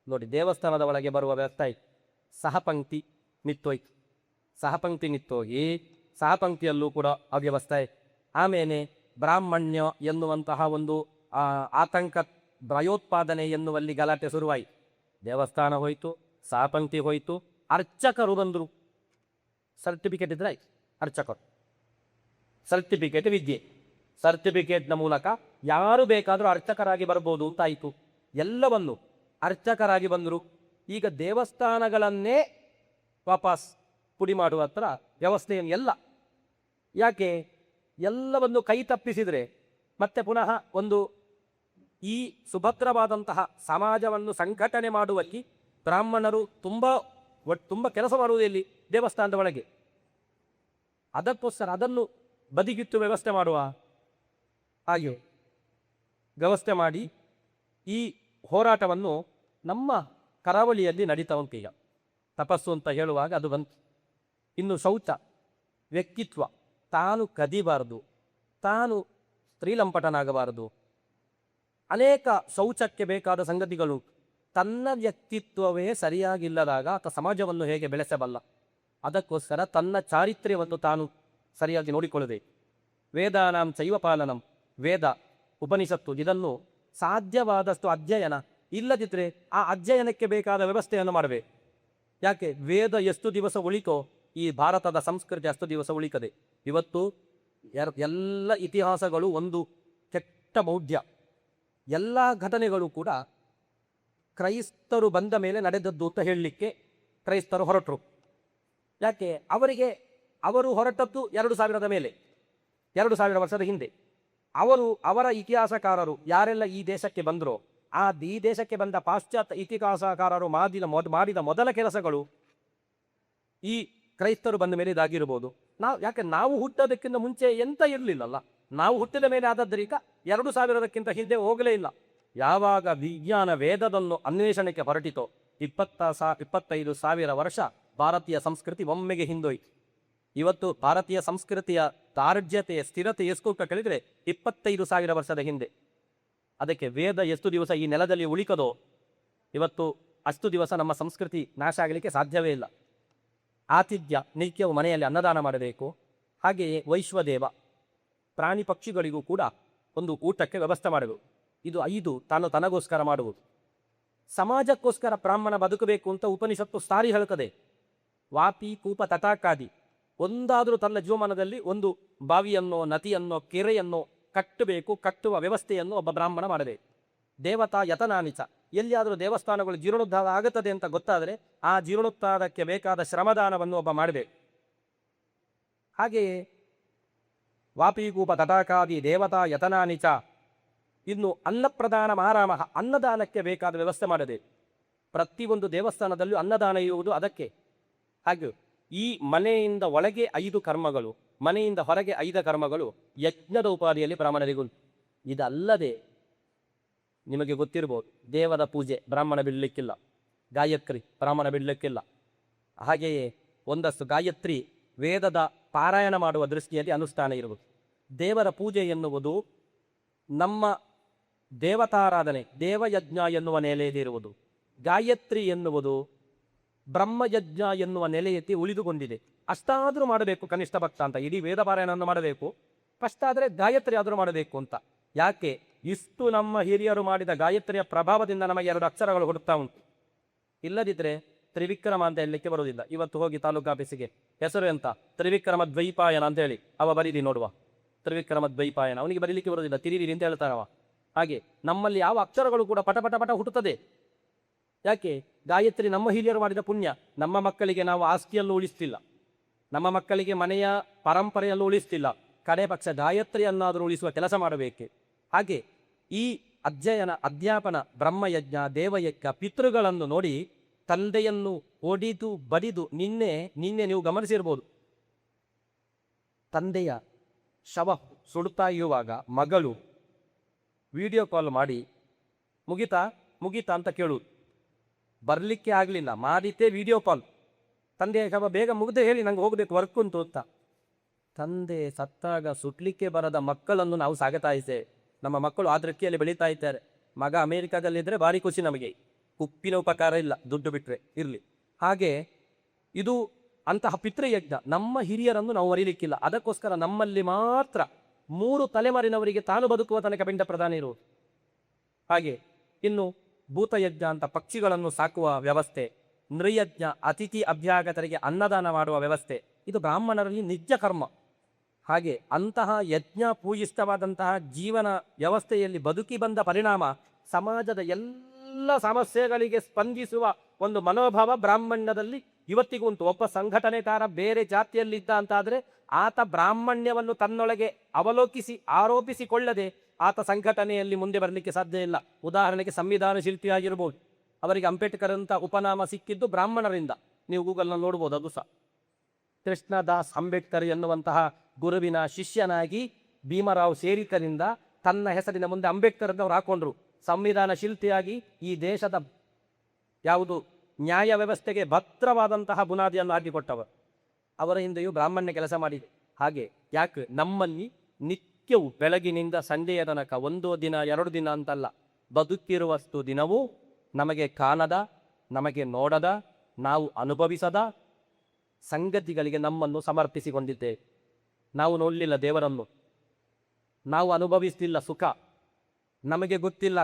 ನೋಡಿ, ದೇವಸ್ಥಾನದ ಒಳಗೆ ಬರುವ ವ್ಯವಸ್ಥೆ ಆಯ್ತು. ಸಹಪಂಕ್ತಿ ನಿತ್ತೋಯ್ತು, ಸಹಪಂಕ್ತಿ ನಿತ್ತೋಗಿ ಸಹಪಂಕ್ತಿಯಲ್ಲೂ ಕೂಡ ಅವ್ಯವಸ್ಥೆ. ಆಮೇಲೆ ಬ್ರಾಹ್ಮಣ್ಯ ಎನ್ನುವಂತಹ ಒಂದು ಆತಂಕ, ಭಯೋತ್ಪಾದನೆ ಎನ್ನುವಲ್ಲಿ ಗಲಾಟೆ ಶುರುವಾಯಿತು. ದೇವಸ್ಥಾನ ಹೋಯಿತು, ಸಹಪಂಕ್ತಿ ಹೋಯಿತು, ಅರ್ಚಕರು ಬಂದರು. ಸರ್ಟಿಫಿಕೇಟ್ ಇದ್ರೆ ಆಯ್ತು, ಅರ್ಚಕರು ಸರ್ಟಿಫಿಕೇಟ್ ವಿದ್ಯೆ, ಸರ್ಟಿಫಿಕೇಟ್ನ ಮೂಲಕ ಯಾರು ಬೇಕಾದರೂ ಅರ್ಚಕರಾಗಿ ಬರ್ಬೋದು ಅಂತಾಯಿತು. ಎಲ್ಲವನ್ನು ಅರ್ಚಕರಾಗಿ ಬಂದರು. ಈಗ ದೇವಸ್ಥಾನಗಳನ್ನೇ ವಾಪಸ್ ಪುಡಿ ಮಾಡುವ ಹತ್ರ ವ್ಯವಸ್ಥೆಯನ್ನು ಎಲ್ಲ. ಯಾಕೆ? ಎಲ್ಲವನ್ನು ಕೈ ತಪ್ಪಿಸಿದರೆ ಮತ್ತೆ ಪುನಃ ಒಂದು ಈ ಸುಭದ್ರವಾದಂತಹ ಸಮಾಜವನ್ನು ಸಂಘಟನೆ ಮಾಡುವಲ್ಲಿ ಬ್ರಾಹ್ಮಣರು ತುಂಬ ಕೆಲಸ ಮಾಡುವುದು ಎಲ್ಲಿ? ದೇವಸ್ಥಾನದ ಒಳಗೆ. ಅದಕ್ಕೋಸ್ಕರ ಅದನ್ನು ಬದಿಗಿಟ್ಟು ವ್ಯವಸ್ಥೆ ಮಾಡುವ ಹಾಗೆ ವ್ಯವಸ್ಥೆ ಮಾಡಿ ಈ ಹೋರಾಟವನ್ನು ನಮ್ಮ ಕರಾವಳಿಯಲ್ಲಿ ನಡೀತಾ ಉಂಟು. ಈಗ ತಪಸ್ಸು ಅಂತ ಹೇಳುವಾಗ ಅದು ಬಂತು. ಇನ್ನು ಶೌಚ, ವ್ಯಕ್ತಿತ್ವ, ತಾನು ಕದಿಬಾರದು, ತಾನು ಸ್ತ್ರೀಲಂಪಟನಾಗಬಾರದು, ಅನೇಕ ಶೌಚಕ್ಕೆ ಬೇಕಾದ ಸಂಗತಿಗಳು. ತನ್ನ ವ್ಯಕ್ತಿತ್ವವೇ ಸರಿಯಾಗಿಲ್ಲದಾಗ ಆತ ಸಮಾಜವನ್ನು ಹೇಗೆ ಬೆಳೆಸಬಲ್ಲ? ಅದಕ್ಕೋಸ್ಕರ ತನ್ನ ಚಾರಿತ್ರ್ಯವನ್ನು ತಾನು ಸರಿಯಾಗಿ ನೋಡಿಕೊಳ್ಳಬೇಕು. ವೇದಾನಾಂ ಚೈವ ಪಾಲನಂ, ವೇದ ಉಪನಿಷತ್ತು ಇದನ್ನು ಸಾಧ್ಯವಾದಷ್ಟು ಅಧ್ಯಯನ, ಇಲ್ಲದಿದ್ದರೆ ಆ ಅಧ್ಯಯನಕ್ಕೆ ಬೇಕಾದ ವ್ಯವಸ್ಥೆಯನ್ನು ಮಾಡಬೇಕು. ಯಾಕೆ? ವೇದ ಎಷ್ಟು ದಿವಸ ಉಳಿತೋ ಈ ಭಾರತದ ಸಂಸ್ಕೃತಿ ಅಷ್ಟು ದಿವಸ ಉಳಿತದೆ. ಇವತ್ತು ಎಲ್ಲ ಇತಿಹಾಸಗಳು ಒಂದು ಕೆಟ್ಟ ಮೌಢ್ಯ. ಎಲ್ಲ ಘಟನೆಗಳು ಕೂಡ ಕ್ರೈಸ್ತರು ಬಂದ ಮೇಲೆ ನಡೆದದ್ದು ಅಂತ ಹೇಳಲಿಕ್ಕೆ ಕ್ರೈಸ್ತರು ಹೊರಟರು. ಯಾಕೆ? ಅವರು ಹೊರಟದ್ದು 2000 ಮೇಲೆ, 2000 ವರ್ಷದ ಹಿಂದೆ. ಅವರ ಇತಿಹಾಸಕಾರರು ಯಾರೆಲ್ಲ ಈ ದೇಶಕ್ಕೆ ಬಂದರೋ ಈ ದೇಶಕ್ಕೆ ಬಂದ ಪಾಶ್ಚಾತ್ಯ ಇತಿಹಾಸಕಾರರು ಮಾಡಿದ ಮೊದಲ ಕೆಲಸಗಳು ಈ ಕ್ರೈಸ್ತರು ಬಂದ ಮೇಲೆ ಇದಾಗಿರ್ಬೋದು. ಯಾಕೆ ನಾವು ಹುಟ್ಟೋದಕ್ಕಿಂತ ಮುಂಚೆ ಎಂತ ಇರಲಿಲ್ಲಲ್ಲ. ನಾವು ಹುಟ್ಟಿದ ಮೇಲೆ ಆದದ್ದರಿಂದ 2000ಕ್ಕಿಂತ ಹಿಂದೆ ಹೋಗಲೇ ಇಲ್ಲ. ಯಾವಾಗ ವಿಜ್ಞಾನ ವೇದದನ್ನು ಅನ್ವೇಷಣೆಗೆ ಹೊರಟಿತೋ 25,000 ವರ್ಷ ಭಾರತೀಯ ಸಂಸ್ಕೃತಿ ಒಮ್ಮೆಗೆ ಹಿಂದೋಯ್ತು. ಇವತ್ತು ಭಾರತೀಯ ಸಂಸ್ಕೃತಿಯ ದಾರ್ಢ್ಯತೆ, ಸ್ಥಿರತೆ ಎಷ್ಟು ಕೇಳಿದರೆ 25,000 ವರ್ಷದ ಹಿಂದೆ. ಅದಕ್ಕೆ ವೇದ ಎಷ್ಟು ದಿವಸ ಈ ನೆಲದಲ್ಲಿ ಉಳಿಕದೋ ಇವತ್ತು ಅಷ್ಟು ದಿವಸ ನಮ್ಮ ಸಂಸ್ಕೃತಿ ನಾಶ ಆಗಲಿಕ್ಕೆ ಸಾಧ್ಯವೇ ಇಲ್ಲ. ಆತಿಥ್ಯ, ನಿತ್ಯವು ಮನೆಯಲ್ಲಿ ಅನ್ನದಾನ ಮಾಡಬೇಕು. ಹಾಗೆಯೇ ವೈಶ್ವದೇವ, ಪ್ರಾಣಿ ಪಕ್ಷಿಗಳಿಗೂ ಕೂಡ ಒಂದು ಊಟಕ್ಕೆ ವ್ಯವಸ್ಥೆ ಮಾಡಬೇಕು. ಇದು 5 ತಾನು ತನಗೋಸ್ಕರ ಮಾಡುವುದು. ಸಮಾಜಕ್ಕೋಸ್ಕರ ಬ್ರಾಹ್ಮಣ ಬದುಕಬೇಕು ಅಂತ ಉಪನಿಷತ್ತು ಸಾರಿ ಹೇಳ್ತದೆ. ವಾಪಿ ಕೂಪ ತಟಾಕಾದಿ, ಒಂದಾದರೂ ತನ್ನ ಜೀವಮಾನದಲ್ಲಿ ಒಂದು ಬಾವಿಯನ್ನೋ ನದಿಯನ್ನೋ ಕೆರೆಯನ್ನೋ ಕಟ್ಟಬೇಕು. ಕಟ್ಟುವ ವ್ಯವಸ್ಥೆಯನ್ನು ಒಬ್ಬ ಬ್ರಾಹ್ಮಣ ಮಾಡಬೇಕು. ದೇವತಾ ಯತನಾನಿಚ, ಎಲ್ಲಿಯಾದರೂ ದೇವಸ್ಥಾನಗಳು ಜೀರ್ಣೋದ್ಧಾರ ಆಗುತ್ತದೆ ಅಂತ ಗೊತ್ತಾದರೆ ಆ ಜೀರ್ಣೋದ್ಧಾರಕ್ಕೆ ಬೇಕಾದ ಶ್ರಮದಾನವನ್ನು ಒಬ್ಬ ಮಾಡಬೇಕು. ಹಾಗೆಯೇ ವಾಪಿಗೂಪ ತಟಾಕಾದಿ ದೇವತಾ ಯತನಾನಿಚ ಇನ್ನು ಅನ್ನಪ್ರದಾನ ಮಹಾರಾಮಃ, ಅನ್ನದಾನಕ್ಕೆ ಬೇಕಾದ ವ್ಯವಸ್ಥೆ ಮಾಡದೆ. ಪ್ರತಿಯೊಂದು ದೇವಸ್ಥಾನದಲ್ಲೂ ಅನ್ನದಾನ ಇರುವುದು ಅದಕ್ಕೆ. ಹಾಗೆ ಈ ಮನೆಯಿಂದ ಒಳಗೆ 5 ಕರ್ಮಗಳು, ಮನೆಯಿಂದ ಹೊರಗೆ 5 ಕರ್ಮಗಳು ಯಜ್ಞದ ಉಪಾಧಿಯಲ್ಲಿ ಬ್ರಾಹ್ಮಣರಿಗುಂಟು. ಇದಲ್ಲದೆ ನಿಮಗೆ ಗೊತ್ತಿರ್ಬೋದು, ದೇವರ ಪೂಜೆ ಬ್ರಾಹ್ಮಣ ಬಿಡಲಿಕ್ಕಿಲ್ಲ, ಗಾಯತ್ರಿ ಬ್ರಾಹ್ಮಣ ಬಿಡಲಿಕ್ಕಿಲ್ಲ. ಹಾಗೆಯೇ ಒಂದಷ್ಟು ಗಾಯತ್ರಿ ವೇದದ ಪಾರಾಯಣ ಮಾಡುವ ದೃಷ್ಟಿಯಲ್ಲಿ ಅನುಷ್ಠಾನ ಇರುವುದು. ದೇವರ ಪೂಜೆ ಎನ್ನುವುದು ನಮ್ಮ ದೇವತಾರಾಧನೆ ದೇವಯಜ್ಞ ಎನ್ನುವ ನೆಲೆಯಲ್ಲಿರುವುದು. ಗಾಯತ್ರಿ ಎನ್ನುವುದು ಬ್ರಹ್ಮಯಜ್ಞ ಎನ್ನುವ ನೆಲೆಯೆತ್ತಿ ಉಳಿದುಕೊಂಡಿದೆ. ಅಷ್ಟಾದರೂ ಮಾಡಬೇಕು ಕನಿಷ್ಠ ಭಕ್ತ ಅಂತ, ಇಡೀ ವೇದ ಪಾರಾಯಣವನ್ನು ಮಾಡಬೇಕು, ಫಸ್ಟ್ ಆದರೆ ಗಾಯತ್ರಿ ಆದರೂ ಮಾಡಬೇಕು ಅಂತ. ಯಾಕೆ? ಇಷ್ಟು ನಮ್ಮ ಹಿರಿಯರು ಮಾಡಿದ ಗಾಯತ್ರಿಯ ಪ್ರಭಾವದಿಂದ ನಮಗೆ 2 ಅಕ್ಷರಗಳು ಹುಡುಕ್ತಾ ಉಂಟು. ಇಲ್ಲದಿದ್ದರೆ ತ್ರಿವಿಕ್ರಮ ಅಂತ ಹೇಳಲಿಕ್ಕೆ ಬರುವುದಿಲ್ಲ. ಇವತ್ತು ಹೋಗಿ ತಾಲೂಕು ಆಫೀಸಿಗೆ ಹೆಸರು ಎಂತ, ತ್ರಿವಿಕ್ರಮ ದ್ವೈಪಾಯನ ಅಂತ ಹೇಳಿ ಅವ ಬರೀದಿ ನೋಡುವ, ತ್ರಿವಿಕ್ರಮ ದ್ವೈಪಾಯನ, ಅವನಿಗೆ ಬರೀಲಿಕ್ಕೆ ಬರುವುದಿಲ್ಲ, ತಿರಿರಿ ಅಂತ ಹೇಳ್ತಾರವ. ಹಾಗೆ ನಮ್ಮಲ್ಲಿ ಯಾವ ಅಕ್ಷರಗಳು ಕೂಡ ಪಟ ಪಟ ಪಟ ಹುಟ್ಟುತ್ತದೆ. ಯಾಕೆ? ಗಾಯತ್ರಿ ನಮ್ಮ ಹಿರಿಯರು ಮಾಡಿದ ಪುಣ್ಯ. ನಮ್ಮ ಮಕ್ಕಳಿಗೆ ನಾವು ಆಸ್ತಿಯಲ್ಲೂ ಉಳಿಸ್ತಿಲ್ಲ, ನಮ್ಮ ಮಕ್ಕಳಿಗೆ ಮನೆಯ ಪರಂಪರೆಯಲ್ಲೂ ಉಳಿಸ್ತಿಲ್ಲ, ಕಡೆ ಪಕ್ಷ ಗಾಯತ್ರಿಯನ್ನಾದರೂ ಉಳಿಸುವ ಕೆಲಸ ಮಾಡಬೇಕೆ. ಹಾಗೆ ಈ ಅಧ್ಯಯನ ಅಧ್ಯಾಪನ ಬ್ರಹ್ಮಯಜ್ಞ ದೇವಯಜ್ಞ ಪಿತೃಗಳನ್ನು ನೋಡಿ ತಂದೆಯನ್ನು ಒಡಿದು ಬಡಿದು, ನಿನ್ನೆ ನೀವು ಗಮನಿಸಿರ್ಬೋದು, ತಂದೆಯ ಶವ ಸುಡುತ್ತಾ ಇರುವಾಗ ಮಗಳು ವಿಡಿಯೋ ಕಾಲ್ ಮಾಡಿ ಮುಗಿತಾ ಅಂತ ಕೇಳುವುದು. ಬರಲಿಕ್ಕೆ ಆಗಲಿಲ್ಲ, ಮಾಡಿದ್ದೇ ವಿಡಿಯೋ ಕಾಲ್, ತಂದೆಯ ಶವ ಬೇಗ ಮುಗ್ದೆ ಹೇಳಿ ನಂಗೆ ಹೋಗಬೇಕು ವರ್ಕ್ ಉಂಟು ಅಂತ. ತಂದೆ ಸತ್ತಾಗ ಸುಟ್ಲಿಕ್ಕೆ ಬರದ ಮಕ್ಕಳನ್ನು ನಾವು ಸಾಗತಾಯಿಸ್ತೇವೆ. ನಮ್ಮ ಮಕ್ಕಳು ಆ ದೃಷ್ಟಿಯಲ್ಲಿ ಬೆಳೀತಾ ಇದ್ದಾರೆ. ಮಗ ಅಮೇರಿಕಾದಲ್ಲಿದ್ದರೆ ಭಾರಿ ಖುಷಿ ನಮಗೆ, ಉಪ್ಪಿನ ಉಪಕಾರ ಇಲ್ಲ, ದುಡ್ಡು ಬಿಟ್ಟರೆ ಇರಲಿ. ಹಾಗೆ ಇದು ಅಂತಹ ಪಿತೃಯಜ್ಞ. ನಮ್ಮ ಹಿರಿಯರನ್ನು ನಾವು ಮರೀಲಿಕ್ಕಿಲ್ಲ. ಅದಕ್ಕೋಸ್ಕರ ನಮ್ಮಲ್ಲಿ ಮಾತ್ರ 3 ತಲೆಮಾರಿನವರಿಗೆ ತಾನು ಬದುಕುವ ತನಕ ಪಿಂಡ ಪ್ರದಾನ ಇರುವುದು. ಹಾಗೆ ಇನ್ನು ಭೂತಯಜ್ಞ ಅಂತ ಪಕ್ಷಿಗಳನ್ನು ಸಾಕುವ ವ್ಯವಸ್ಥೆ, ನೃಯಜ್ಞ ಅತಿಥಿ ಅಭ್ಯಾಗತರಿಗೆ ಅನ್ನದಾನ ಮಾಡುವ ವ್ಯವಸ್ಥೆ, ಇದು ಬ್ರಾಹ್ಮಣರಲ್ಲಿ ನಿಜ ಕರ್ಮ. ಹಾಗೆ ಅಂತಹ ಯಜ್ಞ ಪೂಜಿಸ್ತವಾದಂತಹ ಜೀವನ ವ್ಯವಸ್ಥೆಯಲ್ಲಿ ಬದುಕಿ ಬಂದ ಪರಿಣಾಮ ಸಮಾಜದ ಎಲ್ಲ ಸಮಸ್ಯೆಗಳಿಗೆ ಸ್ಪಂದಿಸುವ ಒಂದು ಮನೋಭಾವ ಬ್ರಾಹ್ಮಣ್ಯದಲ್ಲಿ ಇವತ್ತಿಗೂ ಉಂಟು. ಒಬ್ಬ ಸಂಘಟನೆಕಾರ ಬೇರೆ ಜಾತಿಯಲ್ಲಿದ್ದ ಅಂತಾದರೆ ಆತ ಬ್ರಾಹ್ಮಣ್ಯವನ್ನು ತನ್ನೊಳಗೆ ಅವಲೋಕಿಸಿ ಆರೋಪಿಸಿಕೊಳ್ಳದೆ ಆತ ಸಂಘಟನೆಯಲ್ಲಿ ಮುಂದೆ ಬರಲಿಕ್ಕೆ ಸಾಧ್ಯ ಇಲ್ಲ. ಉದಾಹರಣೆಗೆ ಸಂವಿಧಾನ ಶಿಲ್ಪಿಯಾಗಿರ್ಬೋದು, ಅವರಿಗೆ ಅಂಬೇಡ್ಕರ್ ಅಂತ ಉಪನಾಮ ಸಿಕ್ಕಿದ್ದು ಬ್ರಾಹ್ಮಣರಿಂದ. ನೀವು ಗೂಗಲ್ನಲ್ಲಿ ನೋಡ್ಬೋದು, ಅದು ಸಹ ಕೃಷ್ಣದಾಸ್ ಅಂಬೇಡ್ಕರ್ ಎನ್ನುವಂತಹ ಗುರುವಿನ ಶಿಷ್ಯನಾಗಿ ಭೀಮರಾವ್ ಸೇರಿಕರಿಂದ ತನ್ನ ಹೆಸರಿನ ಮುಂದೆ ಅಂಬೇಡ್ಕರ್ ಅಂತ ಅವ್ರು ಹಾಕೊಂಡ್ರು. ಸಂವಿಧಾನ ಶಿಲ್ಪಿಯಾಗಿ ಈ ದೇಶದ ಯಾವುದು ನ್ಯಾಯ ವ್ಯವಸ್ಥೆಗೆ ಭದ್ರವಾದಂತಹ ಬುನಾದಿಯನ್ನು ಹಾಕಿಕೊಟ್ಟವರು. ಅವರ ಹಿಂದೆಯೂ ಬ್ರಾಹ್ಮಣ್ಯ ಕೆಲಸ ಮಾಡಿದೆ. ಹಾಗೆ ಯಾಕೆ ನಮ್ಮಲ್ಲಿ ನಿತ್ಯವೂ ಬೆಳಗಿನಿಂದ ಸಂಜೆಯ ತನಕ 1 ದಿನ 2 ದಿನ ಅಂತಲ್ಲ, ಬದುಕಿರುವಷ್ಟು ದಿನವೂ ನಮಗೆ ಕಾಣದ, ನಮಗೆ ನೋಡದ, ನಾವು ಅನುಭವಿಸದ ಸಂಗತಿಗಳಿಗೆ ನಮ್ಮನ್ನು ಸಮರ್ಪಿಸಿಕೊಂಡಿದ್ದೇವೆ. ನಾವು ನೋಡಲಿಲ್ಲ ದೇವರನ್ನು, ನಾವು ಅನುಭವಿಸ್ತಿಲ್ಲ ಸುಖ, ನಮಗೆ ಗೊತ್ತಿಲ್ಲ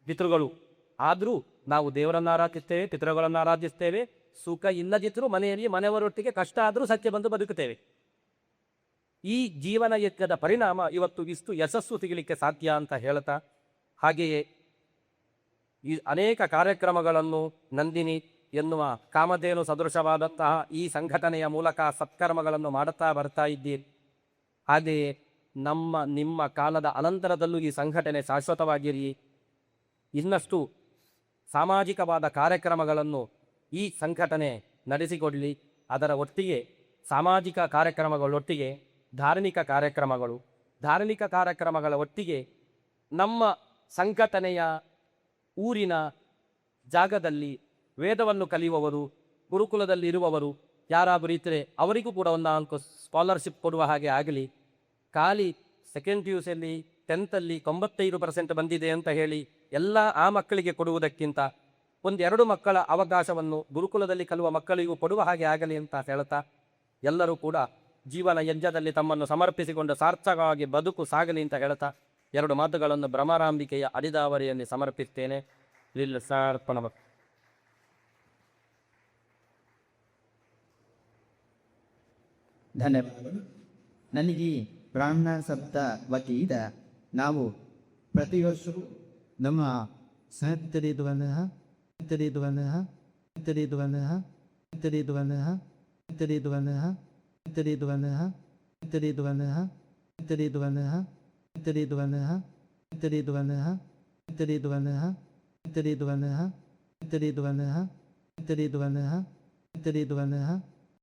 ಪಿತೃಗಳು, ಆದರೂ ನಾವು ದೇವರನ್ನು ಆರಾಧಿಸ್ತೇವೆ, ಪಿತೃಗಳನ್ನು ಆರಾಧಿಸ್ತೇವೆ. ಸುಖ ಇಲ್ಲದಿದ್ದರೂ ಮನೆಯಲ್ಲಿ ಮನೆಯವರೊಟ್ಟಿಗೆ ಕಷ್ಟ ಆದರೂ ಸತ್ಯ ಬಂದು ಬದುಕುತ್ತೇವೆ. ಈ ಜೀವನ ಯಜ್ಞದ ಪರಿಣಾಮ ಇವತ್ತು ಇಷ್ಟು ಯಶಸ್ಸು ಸಿಗಲಿಕ್ಕೆ ಸಾಧ್ಯ ಅಂತ ಹೇಳ್ತಾ, ಹಾಗೆಯೇ ಈ ಅನೇಕ ಕಾರ್ಯಕ್ರಮಗಳನ್ನು ನಂದಿನಿ ಎನ್ನುವ ಕಾಮಧೇನು ಸದೃಶವಾದಂತಹ ಈ ಸಂಘಟನೆಯ ಮೂಲಕ ಸತ್ಕರ್ಮಗಳನ್ನು ಮಾಡುತ್ತಾ ಬರ್ತಾ ಇದ್ದೀರಿ. ಹಾಗೆಯೇ ನಿಮ್ಮ ಕಾಲದ ಅನಂತರದಲ್ಲೂ ಈ ಸಂಘಟನೆ ಶಾಶ್ವತವಾಗಿರಿ. ಇನ್ನಷ್ಟು ಸಾಮಾಜಿಕವಾದ ಕಾರ್ಯಕ್ರಮಗಳನ್ನು ಈ ಸಂಘಟನೆ ನಡೆಸಿಕೊಡಲಿ. ಅದರ ಒಟ್ಟಿಗೆ ಸಾಮಾಜಿಕ ಕಾರ್ಯಕ್ರಮಗಳೊಟ್ಟಿಗೆ ಧಾರ್ಮಿಕ ಕಾರ್ಯಕ್ರಮಗಳ ಒಟ್ಟಿಗೆ ನಮ್ಮ ಸಂಘಟನೆಯ ಊರಿನ ಜಾಗದಲ್ಲಿ ವೇದವನ್ನು ಕಲಿಯುವವರು, ಗುರುಕುಲದಲ್ಲಿ ಇರುವವರು ಯಾರಾದರೂ ಇದ್ದರೆ ಅವರಿಗೂ ಕೂಡ ಒಂದು ಸ್ಕಾಲರ್ಶಿಪ್ ಕೊಡುವ ಹಾಗೆ ಆಗಲಿ. ಖಾಲಿ ಸೆಕೆಂಡ್ PUCಯಲ್ಲಿ 10th 95% ಬಂದಿದೆ ಅಂತ ಹೇಳಿ ಎಲ್ಲ ಆ ಮಕ್ಕಳಿಗೆ ಕೊಡುವುದಕ್ಕಿಂತ 1-2 ಮಕ್ಕಳ ಅವಕಾಶವನ್ನು ಗುರುಕುಲದಲ್ಲಿ ಕಲಿಯುವ ಮಕ್ಕಳಿಗೂ ಕೊಡುವ ಹಾಗೆ ಆಗಲಿ ಅಂತ ಹೇಳ್ತಾ, ಎಲ್ಲರೂ ಕೂಡ ಜೀವನ ಯಜ್ಞದಲ್ಲಿ ತಮ್ಮನ್ನು ಸಮರ್ಪಿಸಿಕೊಂಡು ಸಾರ್ಥಕವಾಗಿ ಬದುಕು ಸಾಗಲಿ ಅಂತ ಹೇಳ್ತಾ 2 ಮಾತುಗಳನ್ನು ಭ್ರಮರಾಂಬಿಕೆಯ ಅಡಿದಾವರಿಯಲ್ಲಿ ಸಮರ್ಪಿಸ್ತೇನೆ. ಲಿಲ್ಸಾರ್ಪಣ. ಧನ್ಯವಾದಗಳು. ನನಗೆ ಬ್ರಾಹ್ಮಣ ಸಪ್ತ ವತಿಯಿಂದ ನಾವು ಪ್ರತಿ ವರ್ಷವೂ ನಮ್ಮ ತಿಳಿದುವನಃ